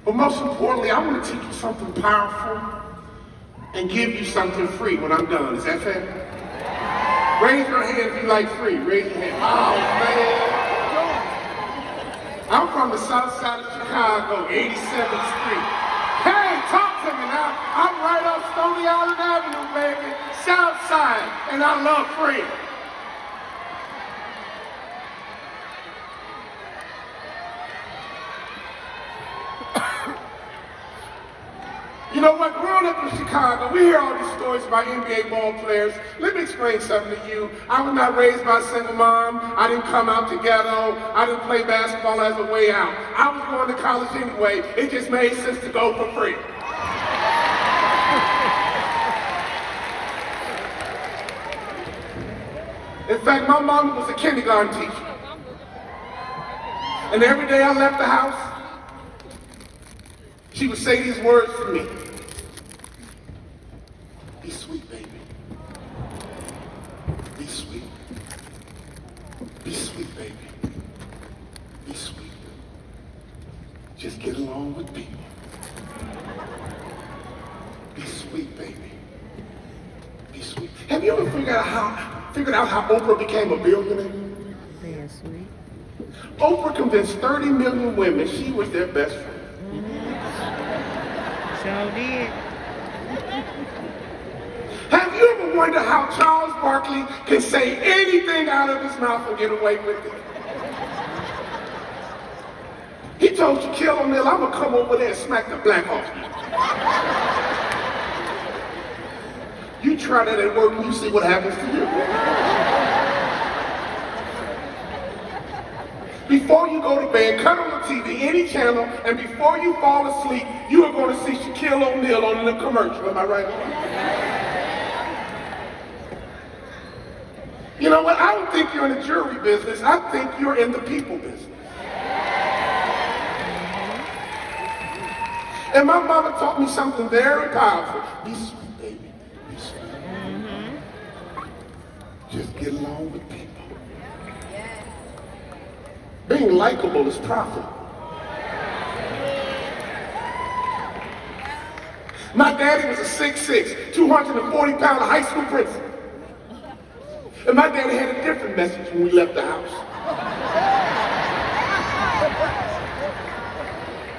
But most importantly, I want to teach you something powerful and give you something free when I'm done. Is that fair? Raise your hand if you like free. Raise your hand. Oh, man. I'm from the south side of Chicago, 87th Street. Hey, talk to me now. I'm right off Stony Island Avenue, baby. South side, and I love free. You know what, growing up in Chicago, we hear all these stories about NBA ball players. Let me explain something to you. I was not raised by a single mom. I didn't come out the ghetto. I didn't play basketball as a way out. I was going to college anyway. It just made sense to go for free. In fact, my mom was a kindergarten teacher. And every day I left the house, she would say these words to me. Be sweet, baby. Be sweet. Be sweet, baby. Be sweet. Just get along with people. Be sweet, baby. Be sweet. Have you ever figured out how Oprah became a billionaire? Being sweet. Oprah convinced 30 million women she was their best friend. Sure did. Have you ever wondered how Charles Barkley can say anything out of his mouth and get away with it? He told Shaquille O'Neal, I'm gonna come over there and smack the black off you. You try that at work and you see what happens to you. Before you go to bed, cut on the TV, any channel, and before you fall asleep, you are going to see Shaquille O'Neal on the commercial. Am I right? You know what? I don't think you're in the jewelry business. I think you're in the people business. And my mama taught me something very powerful. Be sweet, baby. Be sweet. Just get along with people. Being likable is profitable. My daddy was a 6'6", 240-pound high school principal. And my daddy had a different message when we left the house.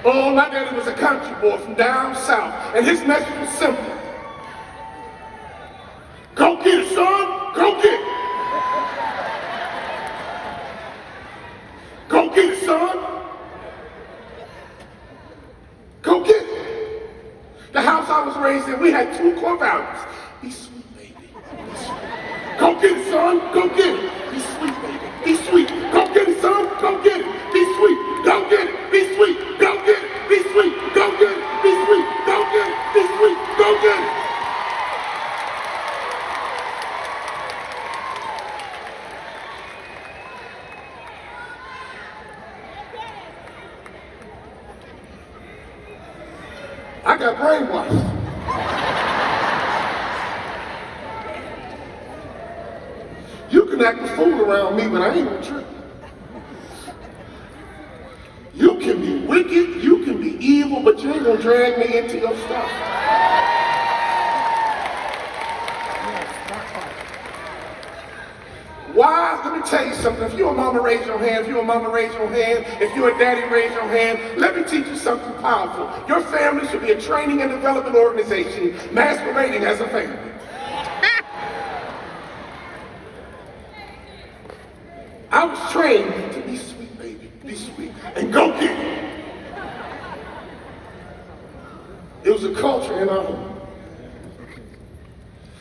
Oh, my daddy was a country boy from down south, and his message was simple. Go get it, son. Go get it. Go get it, son. Go get it. The house I was raised in, we had two core values. Be sweet, baby. Be sweet. Go get it, son. Go get it. Be sweet, baby. Be sweet. Go get it, son. Go get it. Be sweet. Go get it. Be sweet. Go get it. Be sweet. Go get it. Be sweet. Go get it. Be sweet. Go get it. I got brainwashed. You can act a fool around me, but I ain't gonna trip. You can be wicked, you can be evil, but you ain't gonna drag me into your stuff. Why? Let me tell you something. If you're a mama, raise your hand. If you're a mama, raise your hand. If you're a daddy, raise your hand. Let me teach you something powerful. Your family should be a training and development organization masquerading as a family. I was trained to be sweet, baby. Be sweet. And go get it. It was a culture in our home.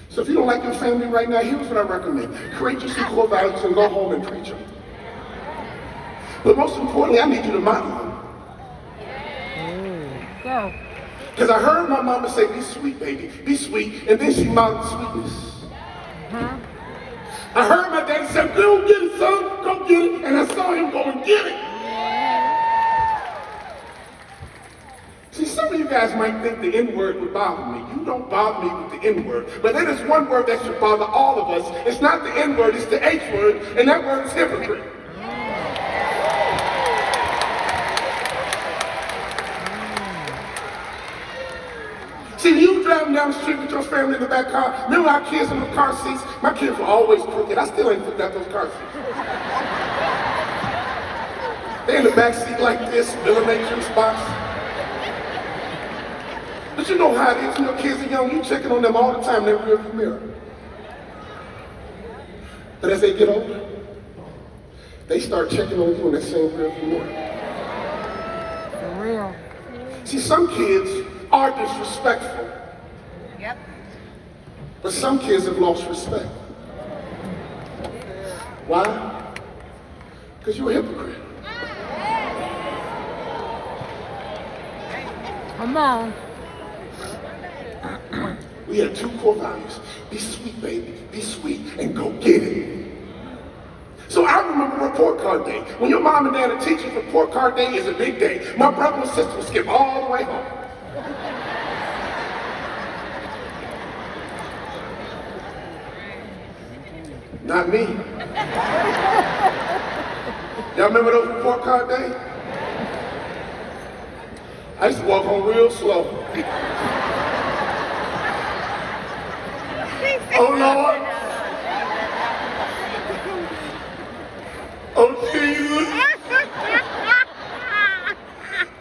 So if you don't like your family right now, here's what I recommend. Create you some core values and go home and preach them. But most importantly, I need you to model them. Go. Because I heard my mama say, be sweet, baby, be sweet, and then she modeled sweetness. I heard my daddy say, go get it, son, go get it, and I saw him go and get it. See, some of you guys might think the N-word would bother me. You don't bother me with the N-word. But there is one word that should bother all of us. It's not the N-word, it's the H-word, and that word is hypocrite. See, you driving down the street with your family in the back car. Remember our kids in the car seats? My kids were always crooked. I still ain't figured out those car seats. They're in the back seat like this, millimeter spots. But you know how it is when your kids are young, you checking on them all the time in their rearview mirror. But as they get older, they start checking on you in that same rearview mirror. For real. See, some kids are disrespectful. Yep. But some kids have lost respect. Why? Because you're a hypocrite. Come on. We had two core values. Be sweet, baby. Be sweet and go get it. So I remember report card day. When your mom and dad are teaching, report card day is a big day. My brother and sister would skip all the way home. Not me. Y'all remember those report card days? I used to walk home real slow. Oh Lord. Oh Jesus.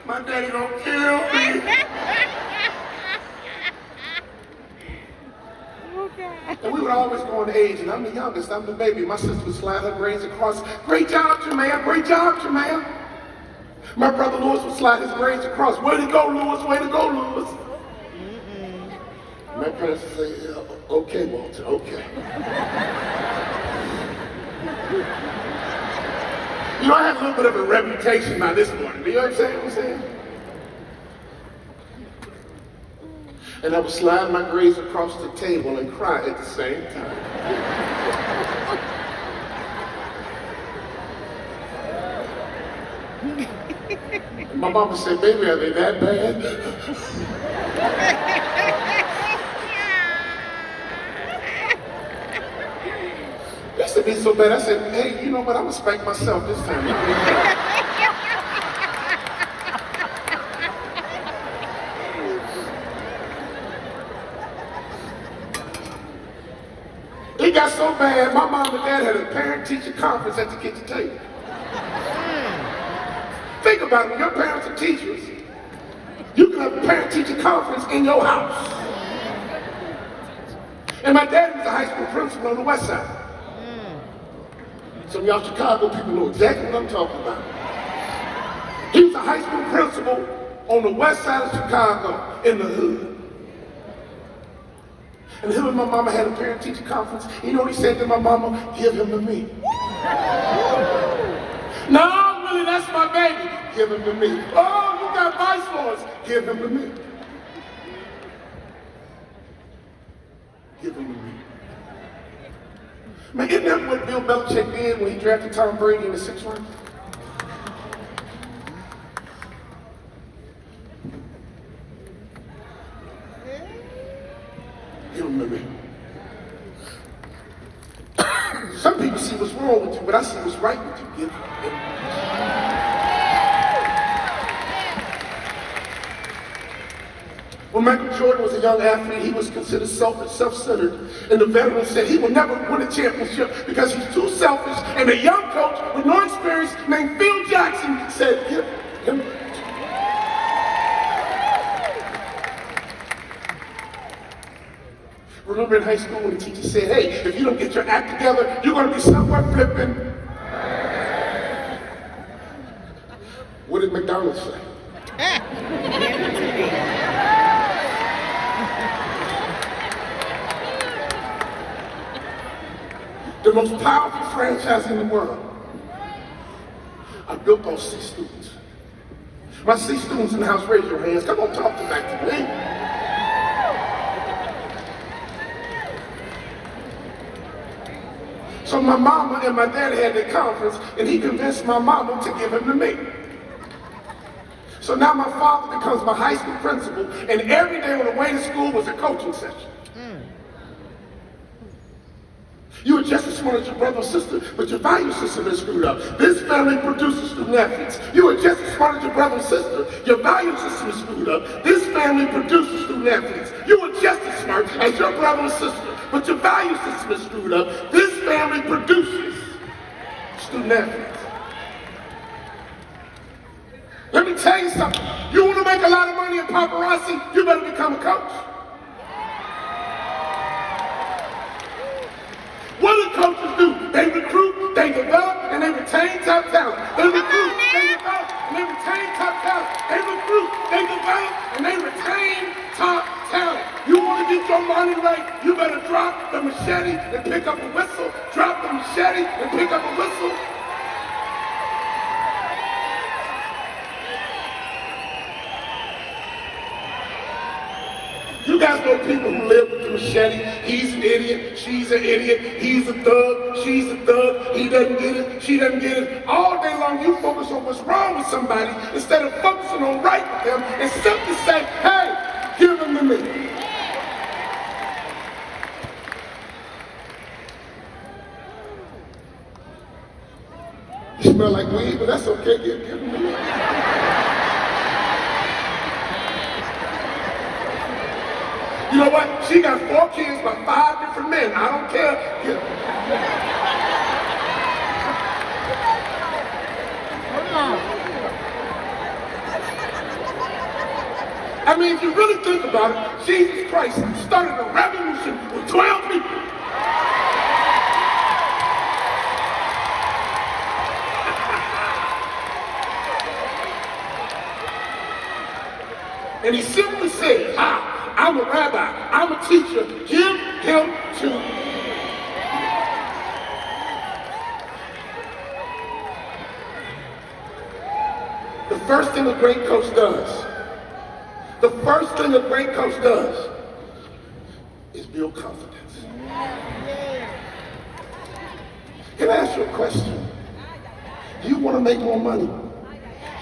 My daddy gonna kill me. And we would always go on age, and I'm the youngest, I'm the baby. My sister would slide her grades across. Great job, Jermaine, great job, Jermaine. My brother Lewis would slide his grades across. Way to go, Lewis, way to go, Lewis. My parents would say, yeah, okay, Walter, okay. You know, I have a little bit of a reputation by this morning. You know what I'm saying? And I would slide my grades across the table and cry at the same time. And my mama said, baby, are they that bad? It used to be so bad. I said, hey, you know what? I'm gonna spank myself this time. It got so bad, my mom and dad had a parent-teacher conference at the kitchen table. Think about it, when your parents are teachers, you can have a parent-teacher conference in your house. And my dad was a high school principal on the west side. Some of y'all Chicago people know exactly what I'm talking about. He was a high school principal on the west side of Chicago in the hood. And him and my mama had a parent-teacher conference. You know what he said to my mama? Give him to me. No, really, that's my baby. Give him to me. Oh, you got vice lords. Give him to me. Give him to me. Man, isn't that what Bill Belichick did when he drafted Tom Brady in the 6th round? Give him to me. Some people see what's wrong with you, but I see what's right with you. Give him. When Michael Jordan was a young athlete, he was considered selfish, self-centered, and the veteran said he would never win a championship because he's too selfish, and a young coach with no experience named Phil Jackson said, give him. Remember in high school when the teacher said, hey, if you don't get your act together, you're going to be somewhere flipping. What did McDonald's say? The most powerful franchise in the world. I built on C students. My C students in the house, raise your hands. Come on, talk back to me. So my mama and my daddy had their conference, and he convinced my mama to give him to me. So now my father becomes my high school principal, and every day on the way to school was a coaching session. You are just as smart as your brother or sister, but your value system is screwed up. This family produces student athletes. You are just as smart as your brother or sister. Your value system is screwed up. This family produces student athletes. You were just as smart as your brother or sister, but your value system is screwed up. This family produces student athletes. Let me tell you something. You want to make a lot of money in paparazzi, you better become a coach. What do coaches do? They recruit, they develop, and they retain top talent. They recruit, they develop, and they retain top talent. They recruit, they develop, and they retain top talent. You want to get your money right, you better drop the machete and pick up a whistle. Drop the machete and pick up a whistle. You guys know people who live with the machete. He's an idiot, she's an idiot, he's a thug, she's a thug, he doesn't get it, she doesn't get it. All day long you focus on what's wrong with somebody instead of focusing on right with them and simply say, hey, give them to me. You smell like weed, but that's okay, give them to me. You know what? She got 4 kids by 5 different men. I don't care. I mean, if you really think about it, Jesus Christ started a revolution with 12 people. And he simply said, I'm a rabbi, I'm a teacher, give him to me. The first thing a great coach does, is build confidence. Can I ask you a question? Do you want to make more money?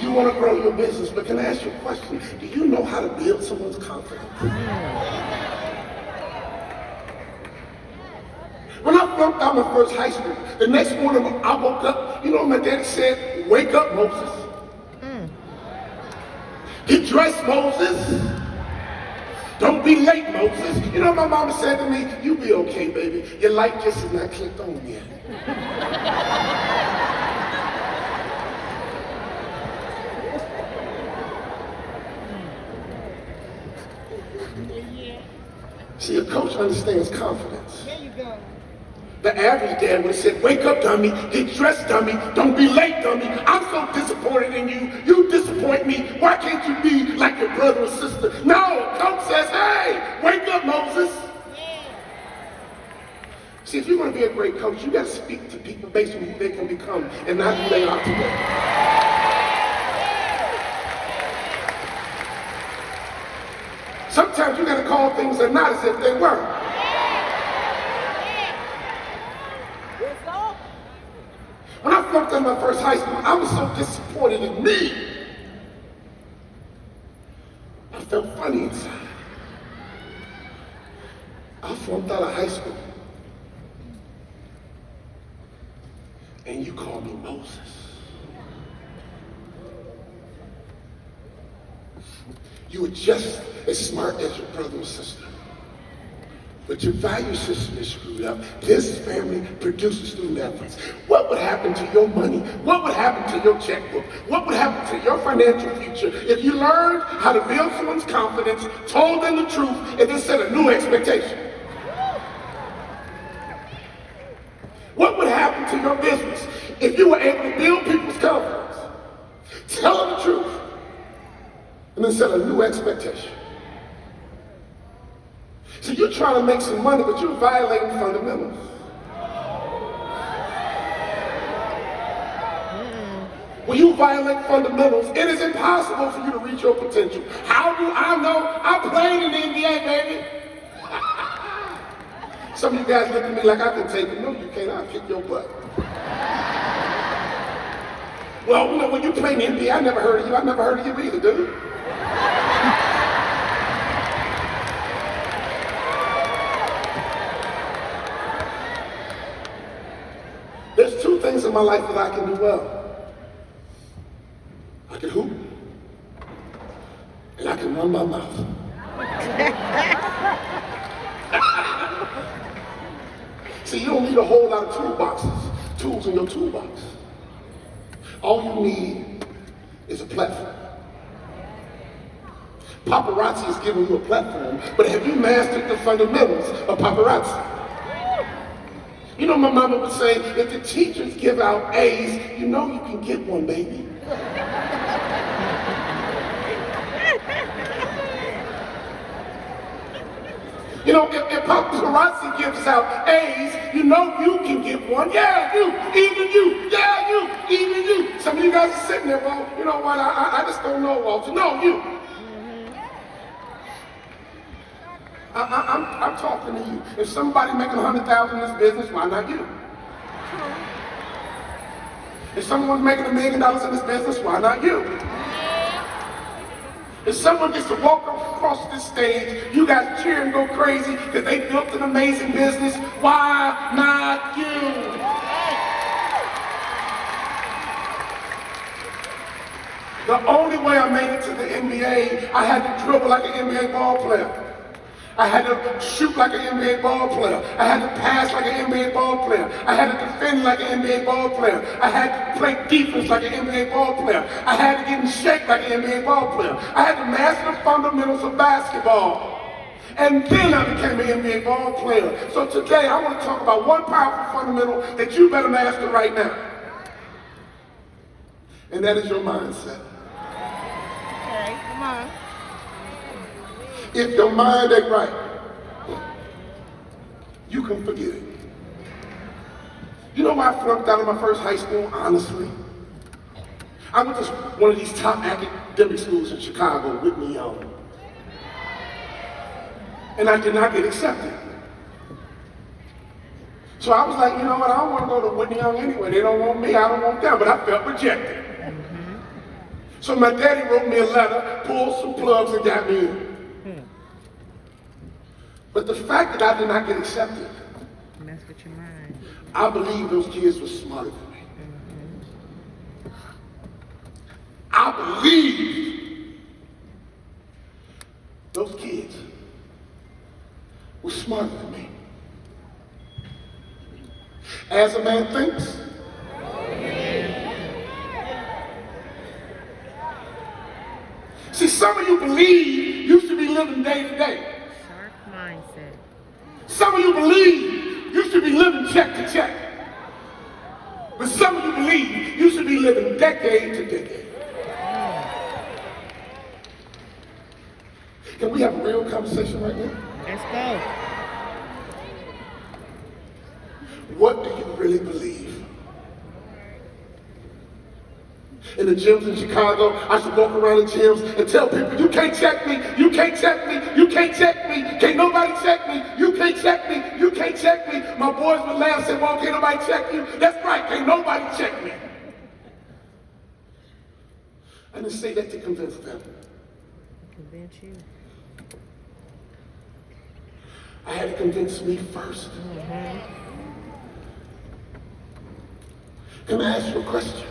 You want to grow your business, but can I ask you a question? Do you know how to build someone's confidence? When I flunked out my first high school, the next morning I woke up, you know what my daddy said? Wake up, Moses. Get dressed, Moses. Don't be late, Moses. You know what my mama said to me? You be okay, baby. Your light just is not clicked on yet. See, a coach understands confidence. There you go. The average dad would have said, wake up, dummy, get dressed, dummy, don't be late, dummy. I'm so disappointed in you. You disappoint me. Why can't you be like your brother or sister? No, a coach says, hey, wake up, Moses. Yeah. See, if you're going to be a great coach, you got to speak to people based on who they can become and not who they are today. Sometimes you got to call things that are not as if they were. When I flunked out of my first high school, I was so disappointed in me. I felt funny inside. I flunked out of high school. And you call me Moses. You were just as smart as your brother or sister. But your value system is screwed up. This family produces student athletes. What would happen to your money? What would happen to your checkbook? What would happen to your financial future if you learned how to build someone's confidence, told them the truth, and then set a new expectation? What would happen to your business if you were able to build people's confidence, tell them the truth, and then set a new expectation? So you're trying to make some money, but you're violating fundamentals. When you violate fundamentals, it is impossible for you to reach your potential. How do I know? I played in the NBA, baby. Some of you guys look at me like I can take it. No, you can't. I'll kick your butt. Well, you know, when you play in the NBA, I never heard of you. I never heard of you either, dude. There's two things in my life that I can do well. I can hoop, and I can run my mouth. See, you don't need a whole lot of tools in your toolbox. All you need is a platform. Paparazzi is giving you a platform, but have you mastered the fundamentals of paparazzi? You know, my mama would say, if the teachers give out A's, you know you can get one, baby. You know, if paparazzi gives out A's, you know you can get one. Yeah, you, even you. Yeah, you, even you. Some of you guys are sitting there, well, you know what, I just don't know, Walter. No, you. I'm talking to you. If somebody making $100,000 in this business, why not you? If someone's making $1 million in this business, why not you? If someone gets to walk across this stage, you guys cheer and go crazy because they built an amazing business, why not you? The only way I made it to the NBA, I had to dribble like an NBA ball player. I had to shoot like an NBA ball player. I had to pass like an NBA ball player. I had to defend like an NBA ball player. I had to play defense like an NBA ball player. I had to get in shape like an NBA ball player. I had to master the fundamentals of basketball. And then I became an NBA ball player. So today I want to talk about one powerful fundamental that you better master right now. And that is your mindset. Okay, come on. If your mind ain't right, you can forget it. You know why I flunked out of my first high school, honestly? I went to one of these top academic schools in Chicago, Whitney Young. And I did not get accepted. So I was like, you know what, I don't want to go to Whitney Young anyway. They don't want me, I don't want them, but I felt rejected. So my daddy wrote me a letter, pulled some plugs and got me in. But the fact that I did not get accepted, Mess with your mind. I believe those kids were smarter than me. I believe those kids were smarter than me. As a man thinks, see, some of you believe you should be living day to day. Sharp mindset. Some of you believe you should be living check to check. But some of you believe you should be living decade to decade. Can we have a real conversation right now? Let's go. What do you really believe? In the gyms in Chicago, I should walk around the gyms and tell people, you can't check me, you can't check me, you can't check me, can't nobody check me, you can't check me, you can't check me. My boys would laugh and say, well, can't nobody check you? That's right, can't nobody check me. I didn't say that to convince them. Convince you. I had to convince me first. Can I ask you a question?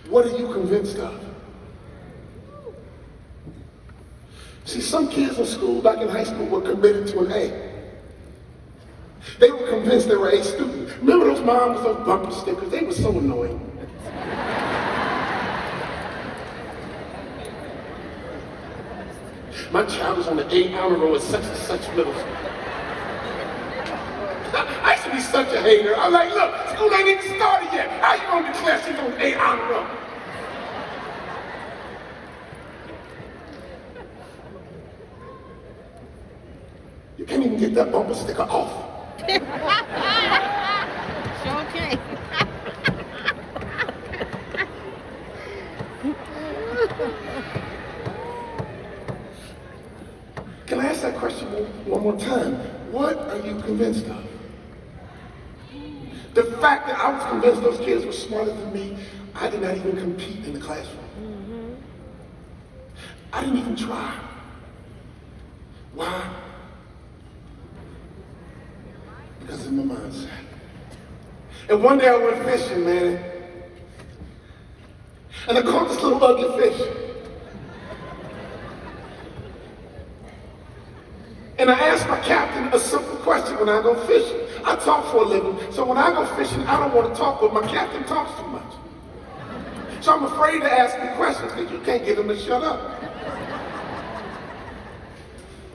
What are you convinced of? See, some kids in school, back in high school, were committed to an A. They were convinced they were A students. Remember those moms with those bumper stickers? They were so annoying. My child was on the A honor roll at such and such middle school. I used to be such a hater. I'm like, look, school ain't even started yet. How you gonna declare she's on the A honor roll? You can't even get that bumper sticker off. Sure can. Can I ask that question one more time? What are you convinced of? The fact that I was convinced those kids were smarter than me, I did not even compete in the classroom. I didn't even try. Why? Because of my mindset. And one day I went fishing, man. And I caught this little ugly fish. And I asked my captain a simple question when I go fishing. I talk for a living, so when I go fishing, I don't want to talk, but my captain talks too much. So I'm afraid to ask him questions because you can't get him to shut up.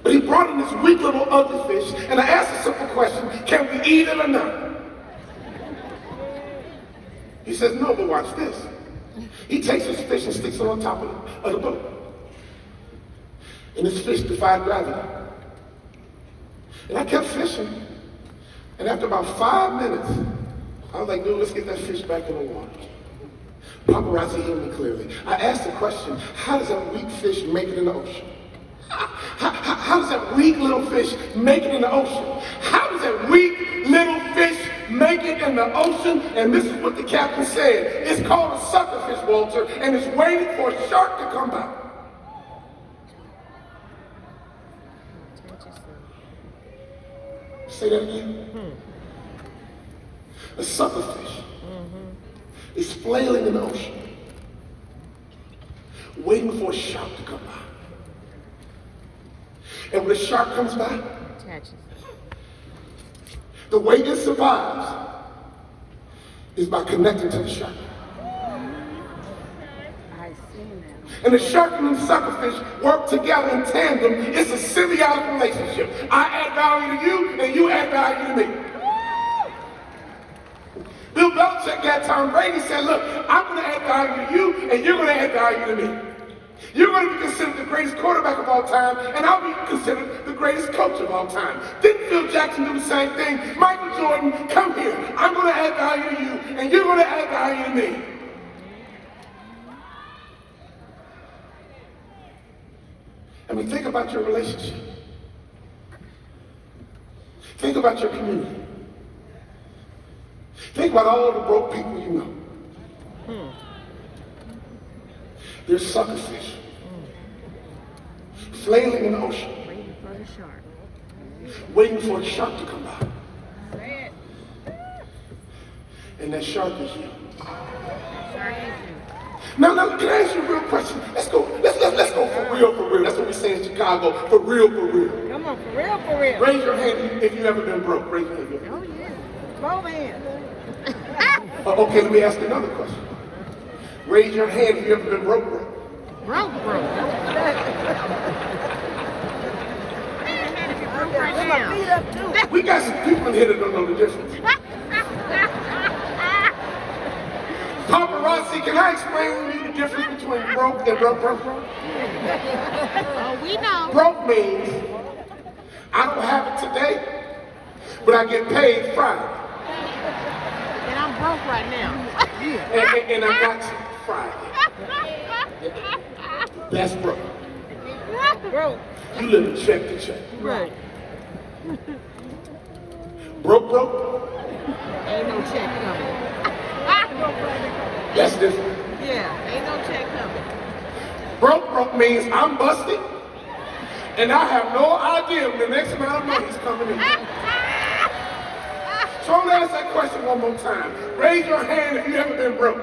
But he brought in this weak little ugly fish, and I asked a simple question, can we eat it or not? He says, no, but watch this. He takes his fish and sticks it on top of the boat. And this fish defied gravity. And I kept fishing. And after about 5 minutes, I was like, dude, let's get that fish back in the water. Paparazzi hear me clearly. I asked the question, how does that weak fish make it in the ocean? How does that weak little fish make it in the ocean? How does that weak little fish make it in the ocean? And this is what the captain said. It's called a suckerfish, Walter, and it's waiting for a shark to come by. Say that again. A suckerfish is flailing in the ocean, waiting for a shark to come by. And when the shark comes by, the way it survives is by connecting to the shark. And the shark and the suckerfish work together in tandem. It's a symbiotic relationship. I add value to you, and you add value to me. Bill Belichick got Tom Brady said, look, I'm going to add value to you, and you're going to add value to me. You're going to be considered the greatest quarterback of all time, and I'll be considered the greatest coach of all time. Didn't Phil Jackson do the same thing? Michael Jordan, come here. I'm going to add value to you, and you're going to add value to me. I mean, think about your relationship. Think about your community. Think about all the broke people you know. They're suckerfish, flailing in the ocean, Waiting for the shark. waiting for a shark to come by. Say it. And that shark is you. Shark is you. Now, can I ask you a real question? Let's go for real, for real. That's what we say in Chicago, for real, for real. Come on, for real, for real. Raise your hand if you've ever been broke. Raise your hand. Oh, yeah. Both hands. Okay, let me ask another question. Raise your hand if you've ever been broke. Broke. Right now. We got some people in here that don't know the difference. Paparazzi, can I explain to you the difference between broke and broke? Oh, we know. Broke means I don't have it today, but I get paid Friday. And I'm broke right now. And I got you Friday. That's broke. Broke. You live check to check. Right. Broke. Ain't no check coming. That's different. Yeah, ain't no check coming. Broke means I'm busted, and I have no idea when the next amount of money is coming in. So I'm gonna ask that question one more time. Raise your hand if you've ever been broke.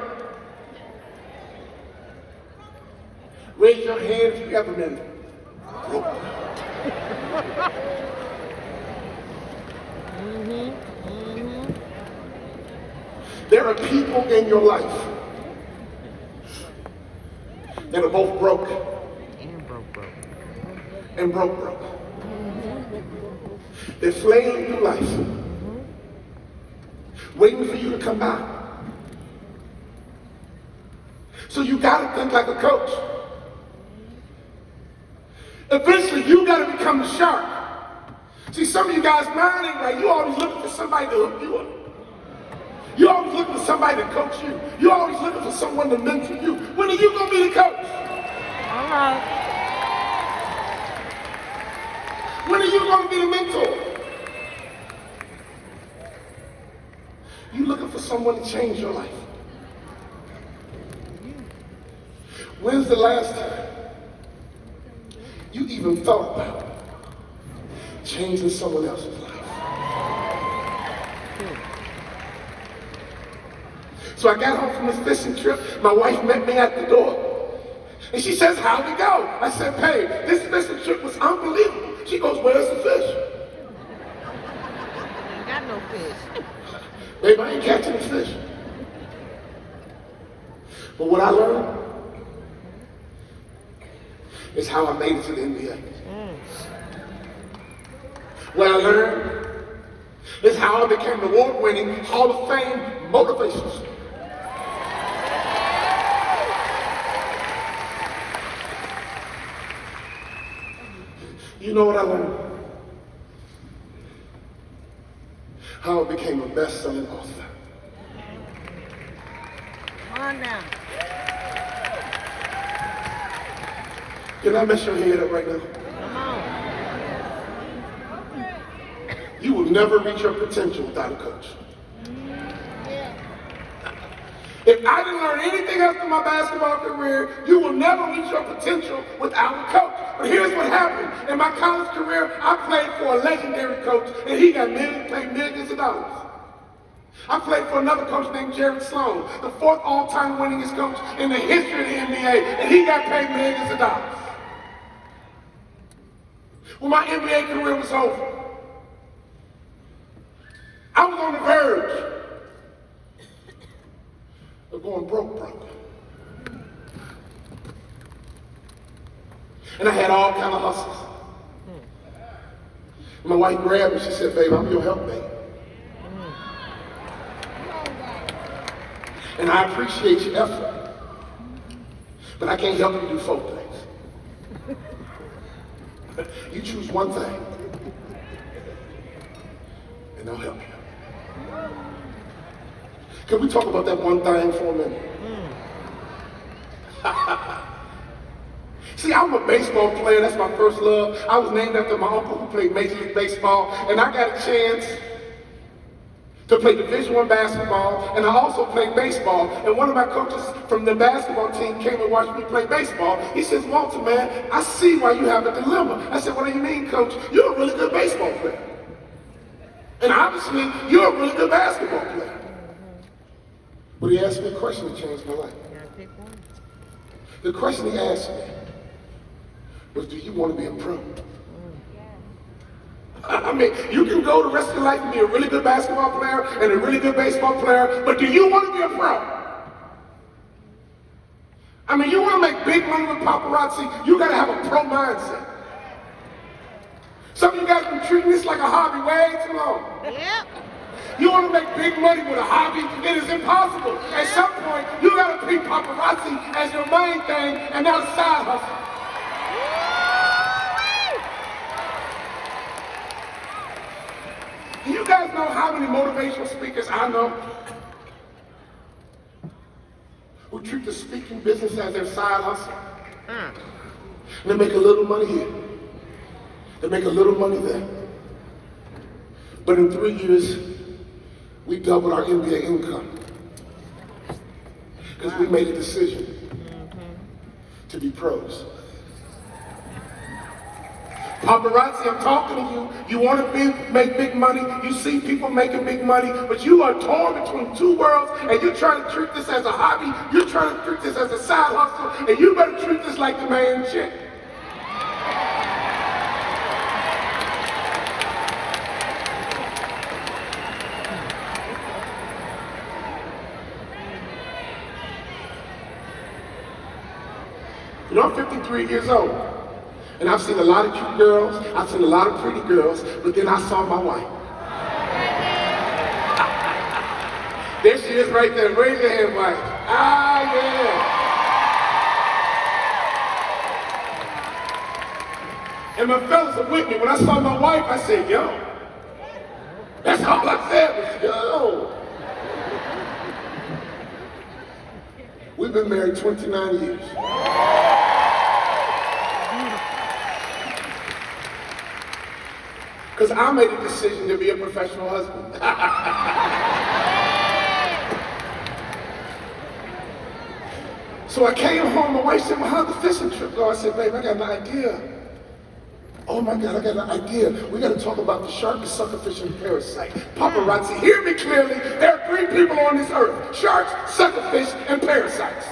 Raise your hand if you've ever been broke. There are people in your life that are both broke and broke. They're flailing through life, waiting for you to come by. So you gotta think like a coach. Eventually, you gotta become the shark. See, some of you guys' mind ain't right. You always looking for somebody to hook you up. You always looking for somebody to coach you. You always looking for someone to mentor you. When are you gonna be the coach? All right. When are you gonna be the mentor? You looking for someone to change your life. When's the last time you even thought about changing someone else's life? So I got home from this fishing trip. My wife met me at the door. And she says, how'd it go? I said, babe, this fishing trip was unbelievable. She goes, where's the fish? Ain't got no fish. Babe, I ain't catching the fish. But what I learned is how I made it to the NBA. What I learned is how I became the award-winning Hall of Fame motivational speaker. You know what I learned? How I became a best-selling author. Come on now. Can I mess your head up right now? Come on. You will never reach your potential without a coach. If I didn't learn anything else in my basketball career, you will never reach your potential without a coach. But here's what happened. In my college career, I played for a legendary coach, and he got paid millions of dollars. I played for another coach named Jerry Sloan, the fourth all-time winningest coach in the history of the NBA, and he got paid millions of dollars. When my NBA career was over, I was on the verge of going broke. And I had all kind of hustles. My wife grabbed me, she said, babe, I'm your helpmate. And I appreciate your effort, but I can't help you do 4 things. You choose one thing, and I'll help you. Can we talk about that one thing for a minute? See, I'm a baseball player. That's my first love. I was named after my uncle who played Major League Baseball, and I got a chance to play Division I basketball, and I also played baseball. And one of my coaches from the basketball team came and watched me play baseball. He says, Walter, man, I see why you have a dilemma. I said, what do you mean, coach? You're a really good baseball player. And obviously, you're a really good basketball player. But he asked me a question that changed my life. The question he asked me was, do you want to be a pro? I mean, you can go the rest of your life and be a really good basketball player and a really good baseball player, but do you want to be a pro? I mean, you want to make big money with paparazzi, you got to have a pro mindset. Some of you guys have been treating this like a hobby way too long. Yep. You want to make big money with a hobby? It is impossible. At some point, you got to treat paparazzi as your main thing and not a side hustle. Do you guys know how many motivational speakers I know who treat the speaking business as their side hustle? And they make a little money here. They make a little money there. But in 3 years, we doubled our NBA income because we made a decision to be pros. Paparazzi, I'm talking to you. You want to make big money. You see people making big money, but you are torn between 2 worlds, and you're trying to treat this as a hobby. You're trying to treat this as a side hustle, and you better treat this like the main chick. You know, I'm 53 years old, and I've seen a lot of cute girls, I've seen a lot of pretty girls, but then I saw my wife. There she is right there. Raise your hand, wife. Ah, yeah. And my fellas are with me. When I saw my wife, I said, yo. That's all I said was, yo. We've been married 29 years. Because I made a decision to be a professional husband. So I came home, my wife said, well, how'd the fishing trip go? I said, babe, I got an idea. Oh my God, I got an idea. We got to talk about the shark, the suckerfish, and parasite. Paparazzi, hear me clearly. There are 3 people on this earth. Sharks, suckerfish, and parasites.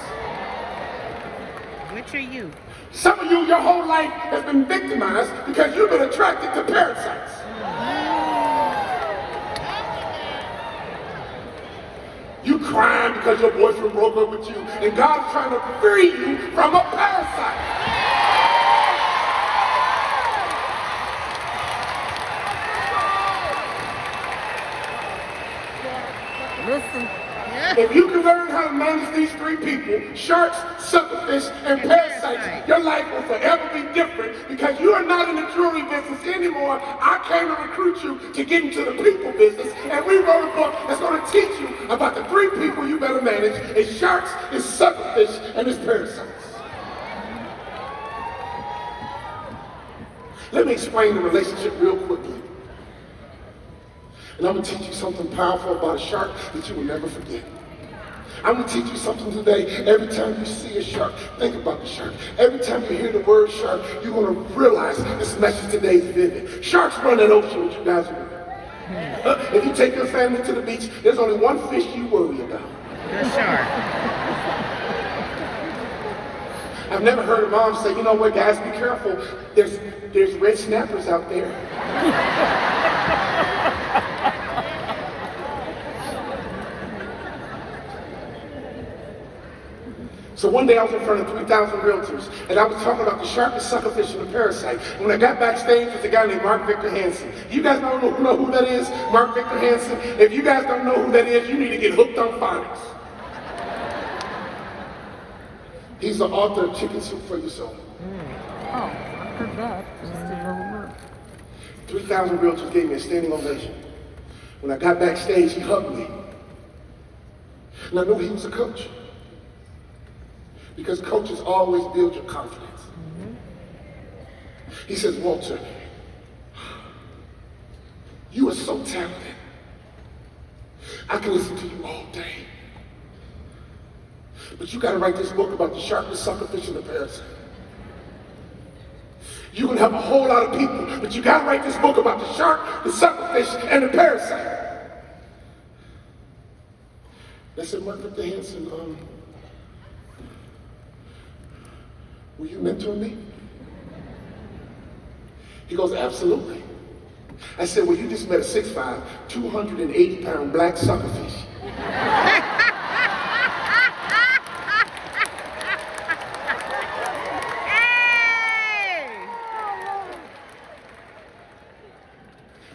Which are you? Some of you, your whole life has been victimized because you've been attracted to parasites. You crying because your boyfriend broke up with you, and God's trying to free you from a parasite. Listen. If you can learn how to manage these three people, sharks, suckerfish, and parasites, your life will forever be different because you are not in the jewelry business anymore. I came to recruit you to get into the people business, and we wrote a book that's going to teach you about the three people you better manage. It's sharks, it's suckerfish, and it's parasites. Let me explain the relationship real quickly. And I'm going to teach you something powerful about a shark that you will never forget. I'm going to teach you something today. Every time you see a shark, think about the shark. Every time you hear the word shark, you're going to realize this message today is vivid. Sharks run that ocean with you guys aware. If you take your family to the beach, there's only one fish you worry about. The shark. I've never heard a mom say, you know what, guys, be careful. There's red snappers out there. So one day I was in front of 3,000 realtors, and I was talking about the shark, the suckerfish, and the parasite. And when I got backstage, there's a guy named Mark Victor Hansen. You guys know who that is? Mark Victor Hansen? If you guys don't know who that is, you need to get hooked on phonics. He's the author of Chicken Soup for Your Soul. Oh, I heard that. Just didn't know the word. 3,000 realtors gave me a standing ovation. When I got backstage, he hugged me. And I knew he was a coach. Because coaches always build your confidence. He says, Walter, you are so talented. I can listen to you all day. But you got to write this book about the shark, the suckerfish, and the parasite. You're going to have a whole lot of people, but you got to write this book about the shark, the suckerfish, and the parasite. I said, Mark Victor Hansen, will you mentor me? He goes, absolutely. I said, well, you just met a 6'5", 280-pound black suckerfish.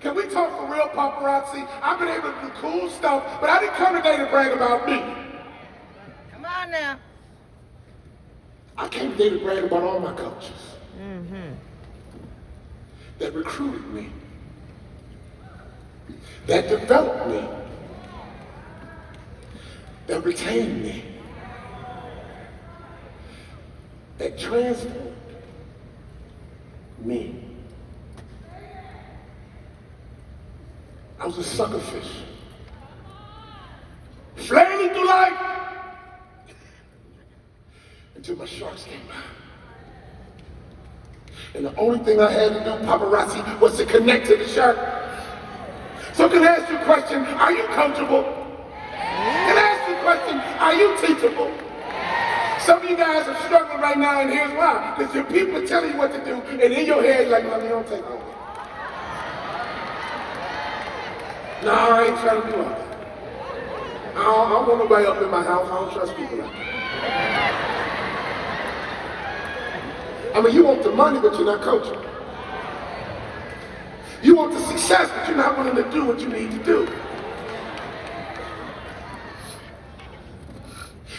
Can we talk for real, paparazzi? I've been able to do cool stuff, but I didn't come today to brag about me. Come on now. I came today to brag about all my coaches that recruited me, that developed me, that retained me, that transformed me. I was a suckerfish, flailing through life until my sharks came by. And the only thing I had to do, paparazzi, was to connect to the shark. So can I ask you a question? Are you comfortable? Can I ask you a question? Are you teachable? Some of you guys are struggling right now, and here's why. Because your people are telling you what to do, and in your head, you're like, no, you don't take over. No, I ain't trying to do all that. I don't want nobody up in my house. I don't trust people like that. I mean, you want the money, but you're not coaching. You want the success, but you're not willing to do what you need to do.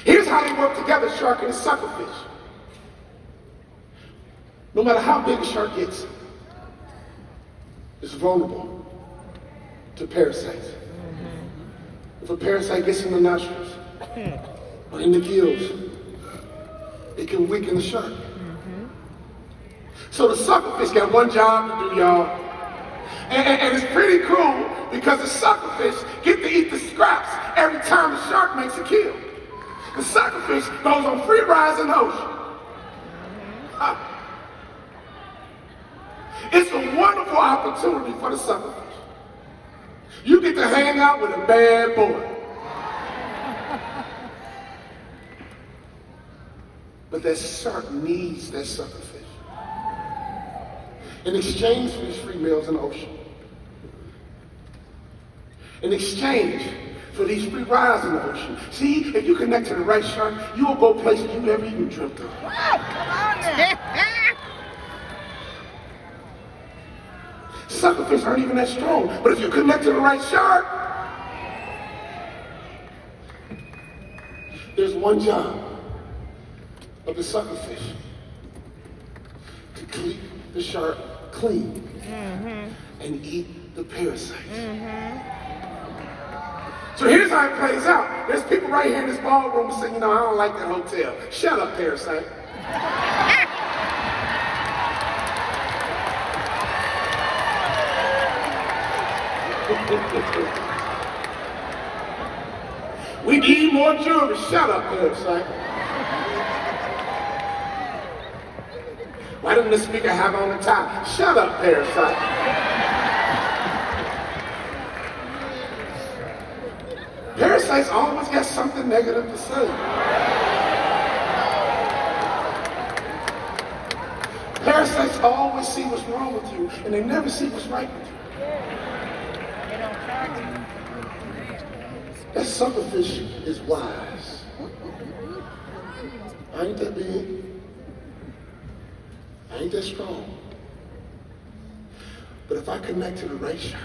Here's how they work together, shark and suckerfish. No matter how big a shark gets, it's vulnerable to parasites. If a parasite gets in the nostrils or in the gills, it can weaken the shark. So the suckerfish got one job to do, y'all. And it's pretty cool because the suckerfish get to eat the scraps every time the shark makes a kill. The suckerfish goes on free rides in the ocean. It's a wonderful opportunity for the suckerfish. You get to hang out with a bad boy. But But that shark needs that sucker fish. In exchange for these free meals in the ocean. In exchange for these free rides in the ocean. See, if you connect to the right shark, you will go places you never even dreamt of. Suckerfish aren't even that strong, but if you connect to the right shark, there's one job of the suckerfish: to keep the shark clean and eat the parasites. So here's how it plays out. There's people right here in this ballroom saying, you know, I don't like that hotel. Shut up, parasite. We need more jewelry. Shut up, parasite. Why didn't the speaker have on a tie? Shut up, parasite. Parasites always got something negative to say. Parasites always see what's wrong with you, and they never see what's right with you. That suckerfish is wise. I ain't that big. I ain't that strong. But if I connect to the right shark,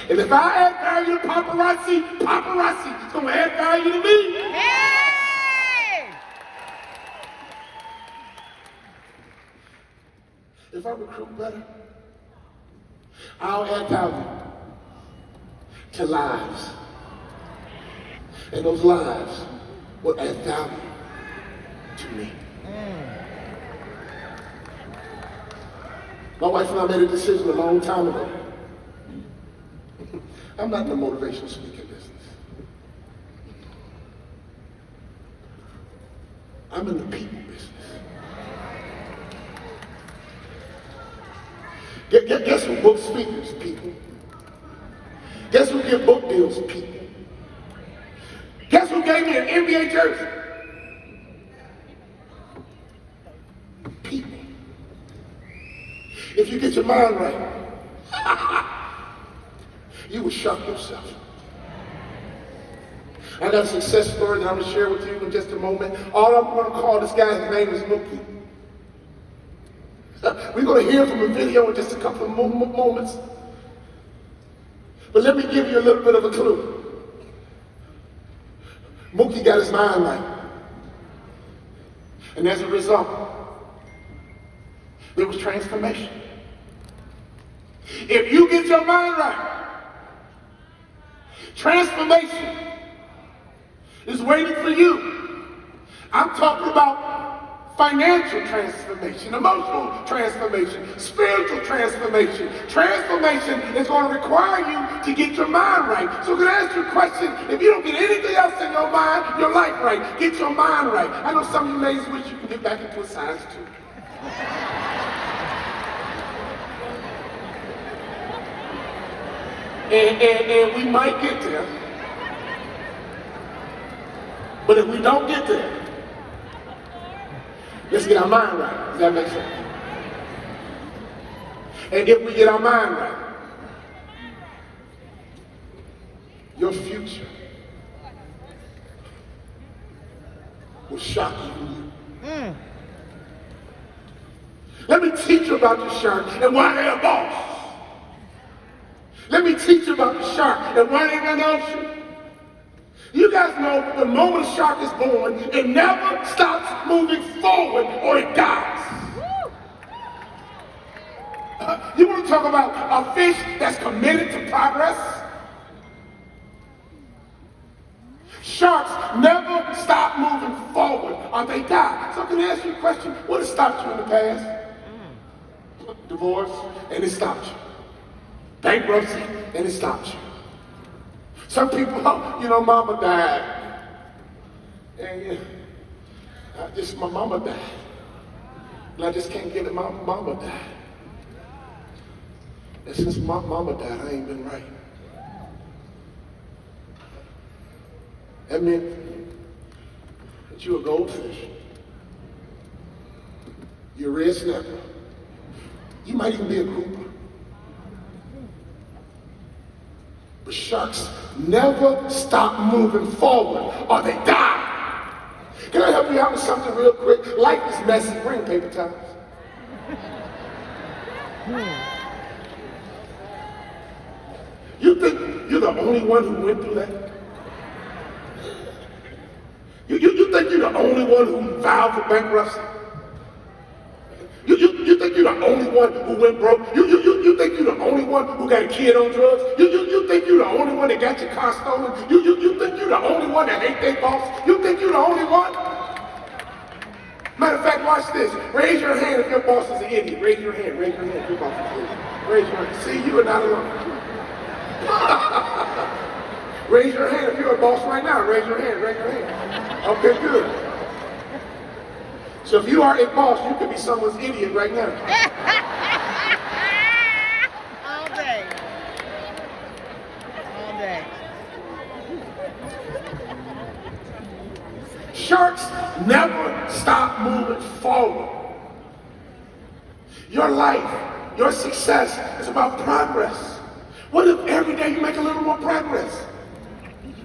and if I add value to paparazzi, paparazzi is going to add value to me. Hey! If I recruit better, I'll add value to lives. And those lives will add value to me. My wife and I made a decision a long time ago. I'm not in the motivational speaking business. I'm in the people business. Guess who books speakers? People. Guess who get book deals? People. Guess who gave me an NBA jersey? People. If you get your mind right, you will shock yourself. I got a success story that I'm going to share with you in just a moment. All I'm going to call this guy's name is Mookie. We're going to hear from a video in just a couple of moments. But let me give you a little bit of a clue. Mookie got his mind right. And as a result, there was transformation. If you get your mind right, transformation is waiting for you. I'm talking about financial transformation, emotional transformation, spiritual transformation. Transformation is going to require you to get your mind right. So I'm going to ask you a question. If you don't get anything else in your mind, your life right, get your mind right. I know some of you ladies wish you could get back into a size 2. And we might get there. But if we don't get there, let's get our mind right. Does that make sense? And if we get our mind right, your future will shock even you. Let me teach you about the shark and why they're a boss. Let me teach you about the shark and why they're in the ocean. You guys know the moment a shark is born, it never stops moving forward or it dies. You want to talk about a fish that's committed to progress? Sharks never stop moving forward or they die. So I'm going to ask you a question. What has stopped you in the past? Divorce, and it stopped you. Bankruptcy, and it stopped you. Some people, mama died. And my mama died. And I just can't get it, my mama died. And since my mama died, I ain't been right. That meant But you're a goldfish. You're a red snapper. You might even be a grouper. But sharks never stop moving forward or they die. Can I help you out with something real quick? Life is messy. Bring paper towels. You think you're the only one who went through that? You think you're the only one who filed for bankruptcy? You think you're the only one who went broke? You think you're the only one who got a kid on drugs? You think you're the only one that got your car stolen? You think you're the only one that hate their boss? You think you're the only one? Matter of fact, watch this. Raise your hand if your boss is an idiot. Raise your hand. Raise your hand if your boss is an idiot. Raise your hand. See, you are not alone. Raise your hand if you're a boss right now. Raise your hand. Raise your hand. Okay, good. So if you are a boss, you could be someone's idiot right now. All day. All day. Sharks never stop moving forward. Your life, your success is about progress. What if every day you make a little more progress?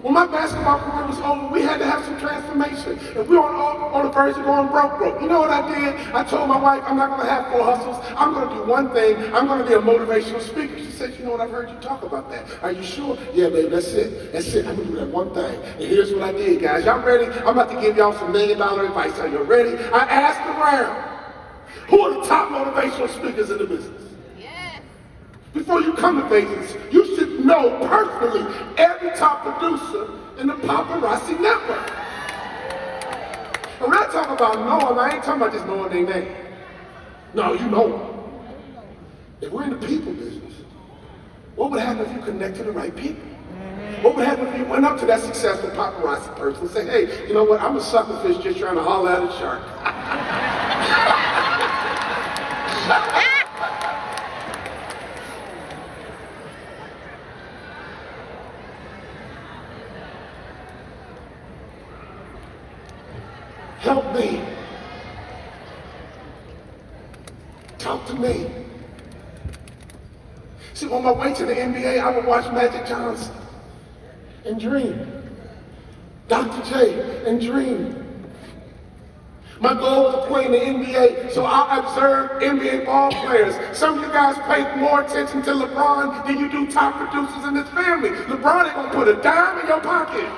When my basketball career was over, we had to have some transformation. And we were on the verge of going broke. You know what I did? I told my wife, I'm not going to have 4 hustles. I'm going to do one thing. I'm going to be a motivational speaker. She said, you know what, I've heard you talk about that. Are you sure? Yeah, babe, that's it. That's it. I'm going to do that one thing. And here's what I did, guys. Y'all ready? I'm about to give y'all some $1 million advice. Are you ready? I asked around, who are the top motivational speakers in the business? Before you come to Vegas, you should know personally every top producer in the paparazzi network. And when I talk about knowing, I ain't talking about just knowing their name. No, you know them. If we're in the people business, what would happen if you connect to the right people? What would happen if you went up to that successful paparazzi person and say, hey, you know what, I'm a suckerfish just trying to holler at a shark. Help me. Talk to me. See, on my way to the NBA, I would watch Magic Johnson and dream. Dr. J and dream. My goal was to play in the NBA, so I observed NBA ball players. Some of you guys pay more attention to LeBron than you do top producers in this family. LeBron ain't gonna put a dime in your pocket.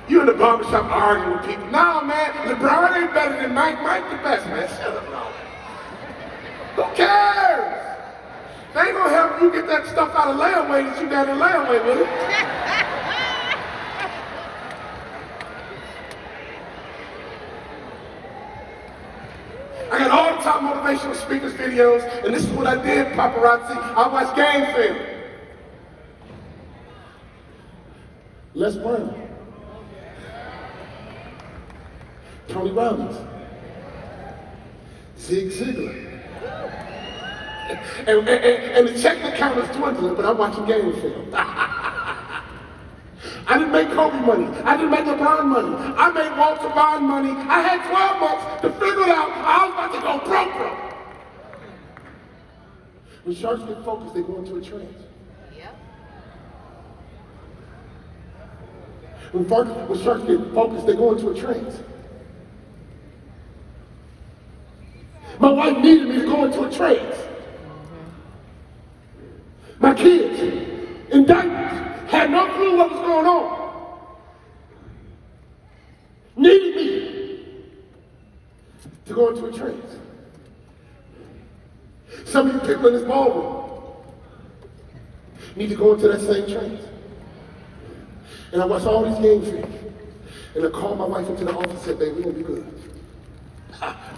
You in the barbershop arguing with people. No, man, LeBron ain't better than Mike. Mike the best, man. Shut up, no. Who cares? They ain't gonna help you get that stuff out of layaway that you got in layaway with it. I got all the top motivational speakers videos, and this is what I did, paparazzi. I watched game film. Les Brown. Tony Robbins, Zig Ziglar. And the check account is dwindling, but I'm watching game film. I didn't make Kobe money. I didn't make LeBron money. I made Walter Bond money. I had 12 months to figure it out. I was about to go broke. When sharks get focused, they go into a trance. When sharks get focused, they go into a trance. My wife needed me to go into a trance. My kids, in diapers, had no clue what was going on. Needed me to go into a trance. Some of you people in this ballroom need to go into that same trance. And I watched all these games here. And I called my wife into the office and said, babe, we're gonna be good.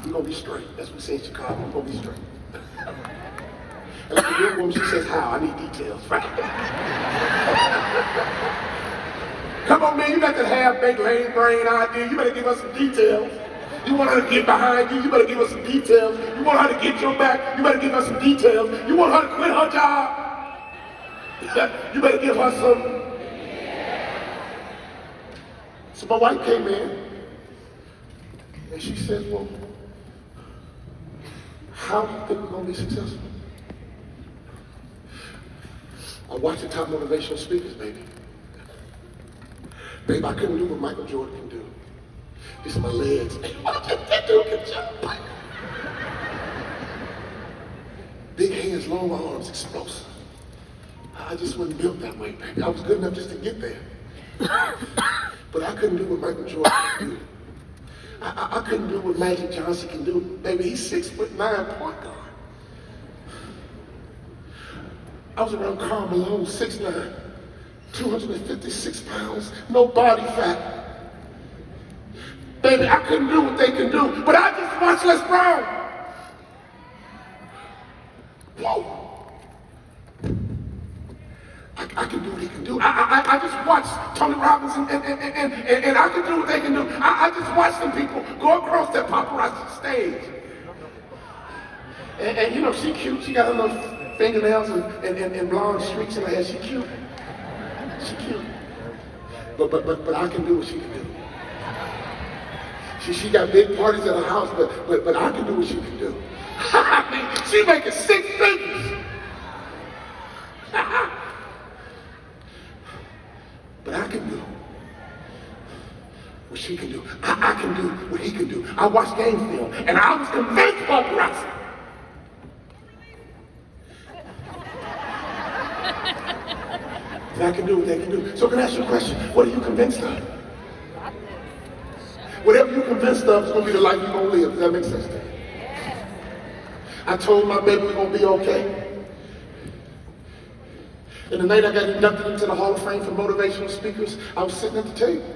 We're gonna be straight. That's what we say in Chicago. We're gonna be straight. And like a good woman, she says, how? I need details. Right? Come on, man, you got that half-baked lame brain idea. You better give us some details. You want her to get behind you, you better give us some details. You want her to get your back, you better give us some details. You want her to quit her job? You better give her some. So my wife came in and she said, well, how do you think we're going to be successful? I watched the top motivational speakers, baby. Babe, I couldn't do what Michael Jordan can do. These are my legs. That dude can jump. Big hands, long arms, explosive. I just wasn't built that way, baby. I was good enough just to get there. But I couldn't do what Michael Jordan can do. I couldn't do what Magic Johnson can do. Baby, he's 6'9" point guard. I was around Karl Malone, 6'9", 256 pounds, no body fat. Baby, I couldn't do what they can do, but I just watched Les Brown. Whoa. I can do what he can do. I just watched Tony Robbins and I can do what they can do. I just watched them people go across that paparazzi stage. And you know, she cute. She got her little fingernails and blonde streaks in her hair. She cute. She cute. But I can do what she can do. She got big parties at her house, but I can do what she can do. I mean, she making 6 figures. But I can do what she can do. I can do what he can do. I watched game film, and I was convinced about paparazzi. I can do what they can do. So can I ask you a question? What are you convinced of? Whatever you're convinced of is going to be the life you're going to live. Does that make sense to you? I told my baby we're going to be okay. And the night I got inducted into the Hall of Fame for motivational speakers, I was sitting at the table.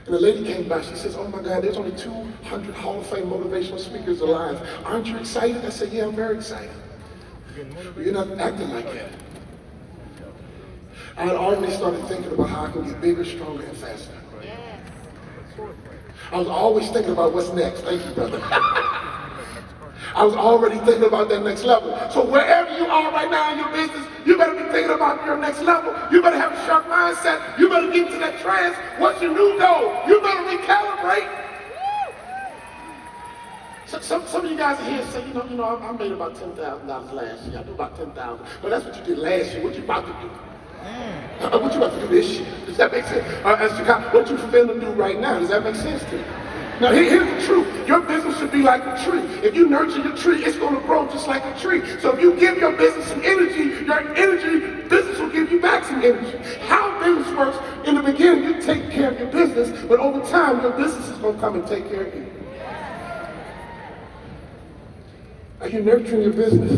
And a lady came by, she says, oh my God, there's only 200 Hall of Fame motivational speakers alive. Aren't you excited? I said, yeah, I'm very excited. But you're not acting like that. I had already started thinking about how I can get bigger, stronger, and faster. I was always thinking about what's next. Thank you, brother. I was already thinking about that next level. So wherever you are right now in your business, you better be thinking about your next level. You better have a sharp mindset. You better get into that trance. What's your new goal? You better recalibrate. So, some of you guys are here and say, you know, I made about $10,000 last year. I do about $10,000. Well, that's what you did last year. What you about to do? What you about to do this year? Does that make sense? What you finna do right now? Does that make sense to you? Now here's the truth. Your business should be like a tree. If you nurture your tree, it's going to grow just like a tree. So if you give your business some energy, your energy, business will give you back some energy. How business works, in the beginning, you take care of your business, but over time, your business is going to come and take care of you. Are you nurturing your business?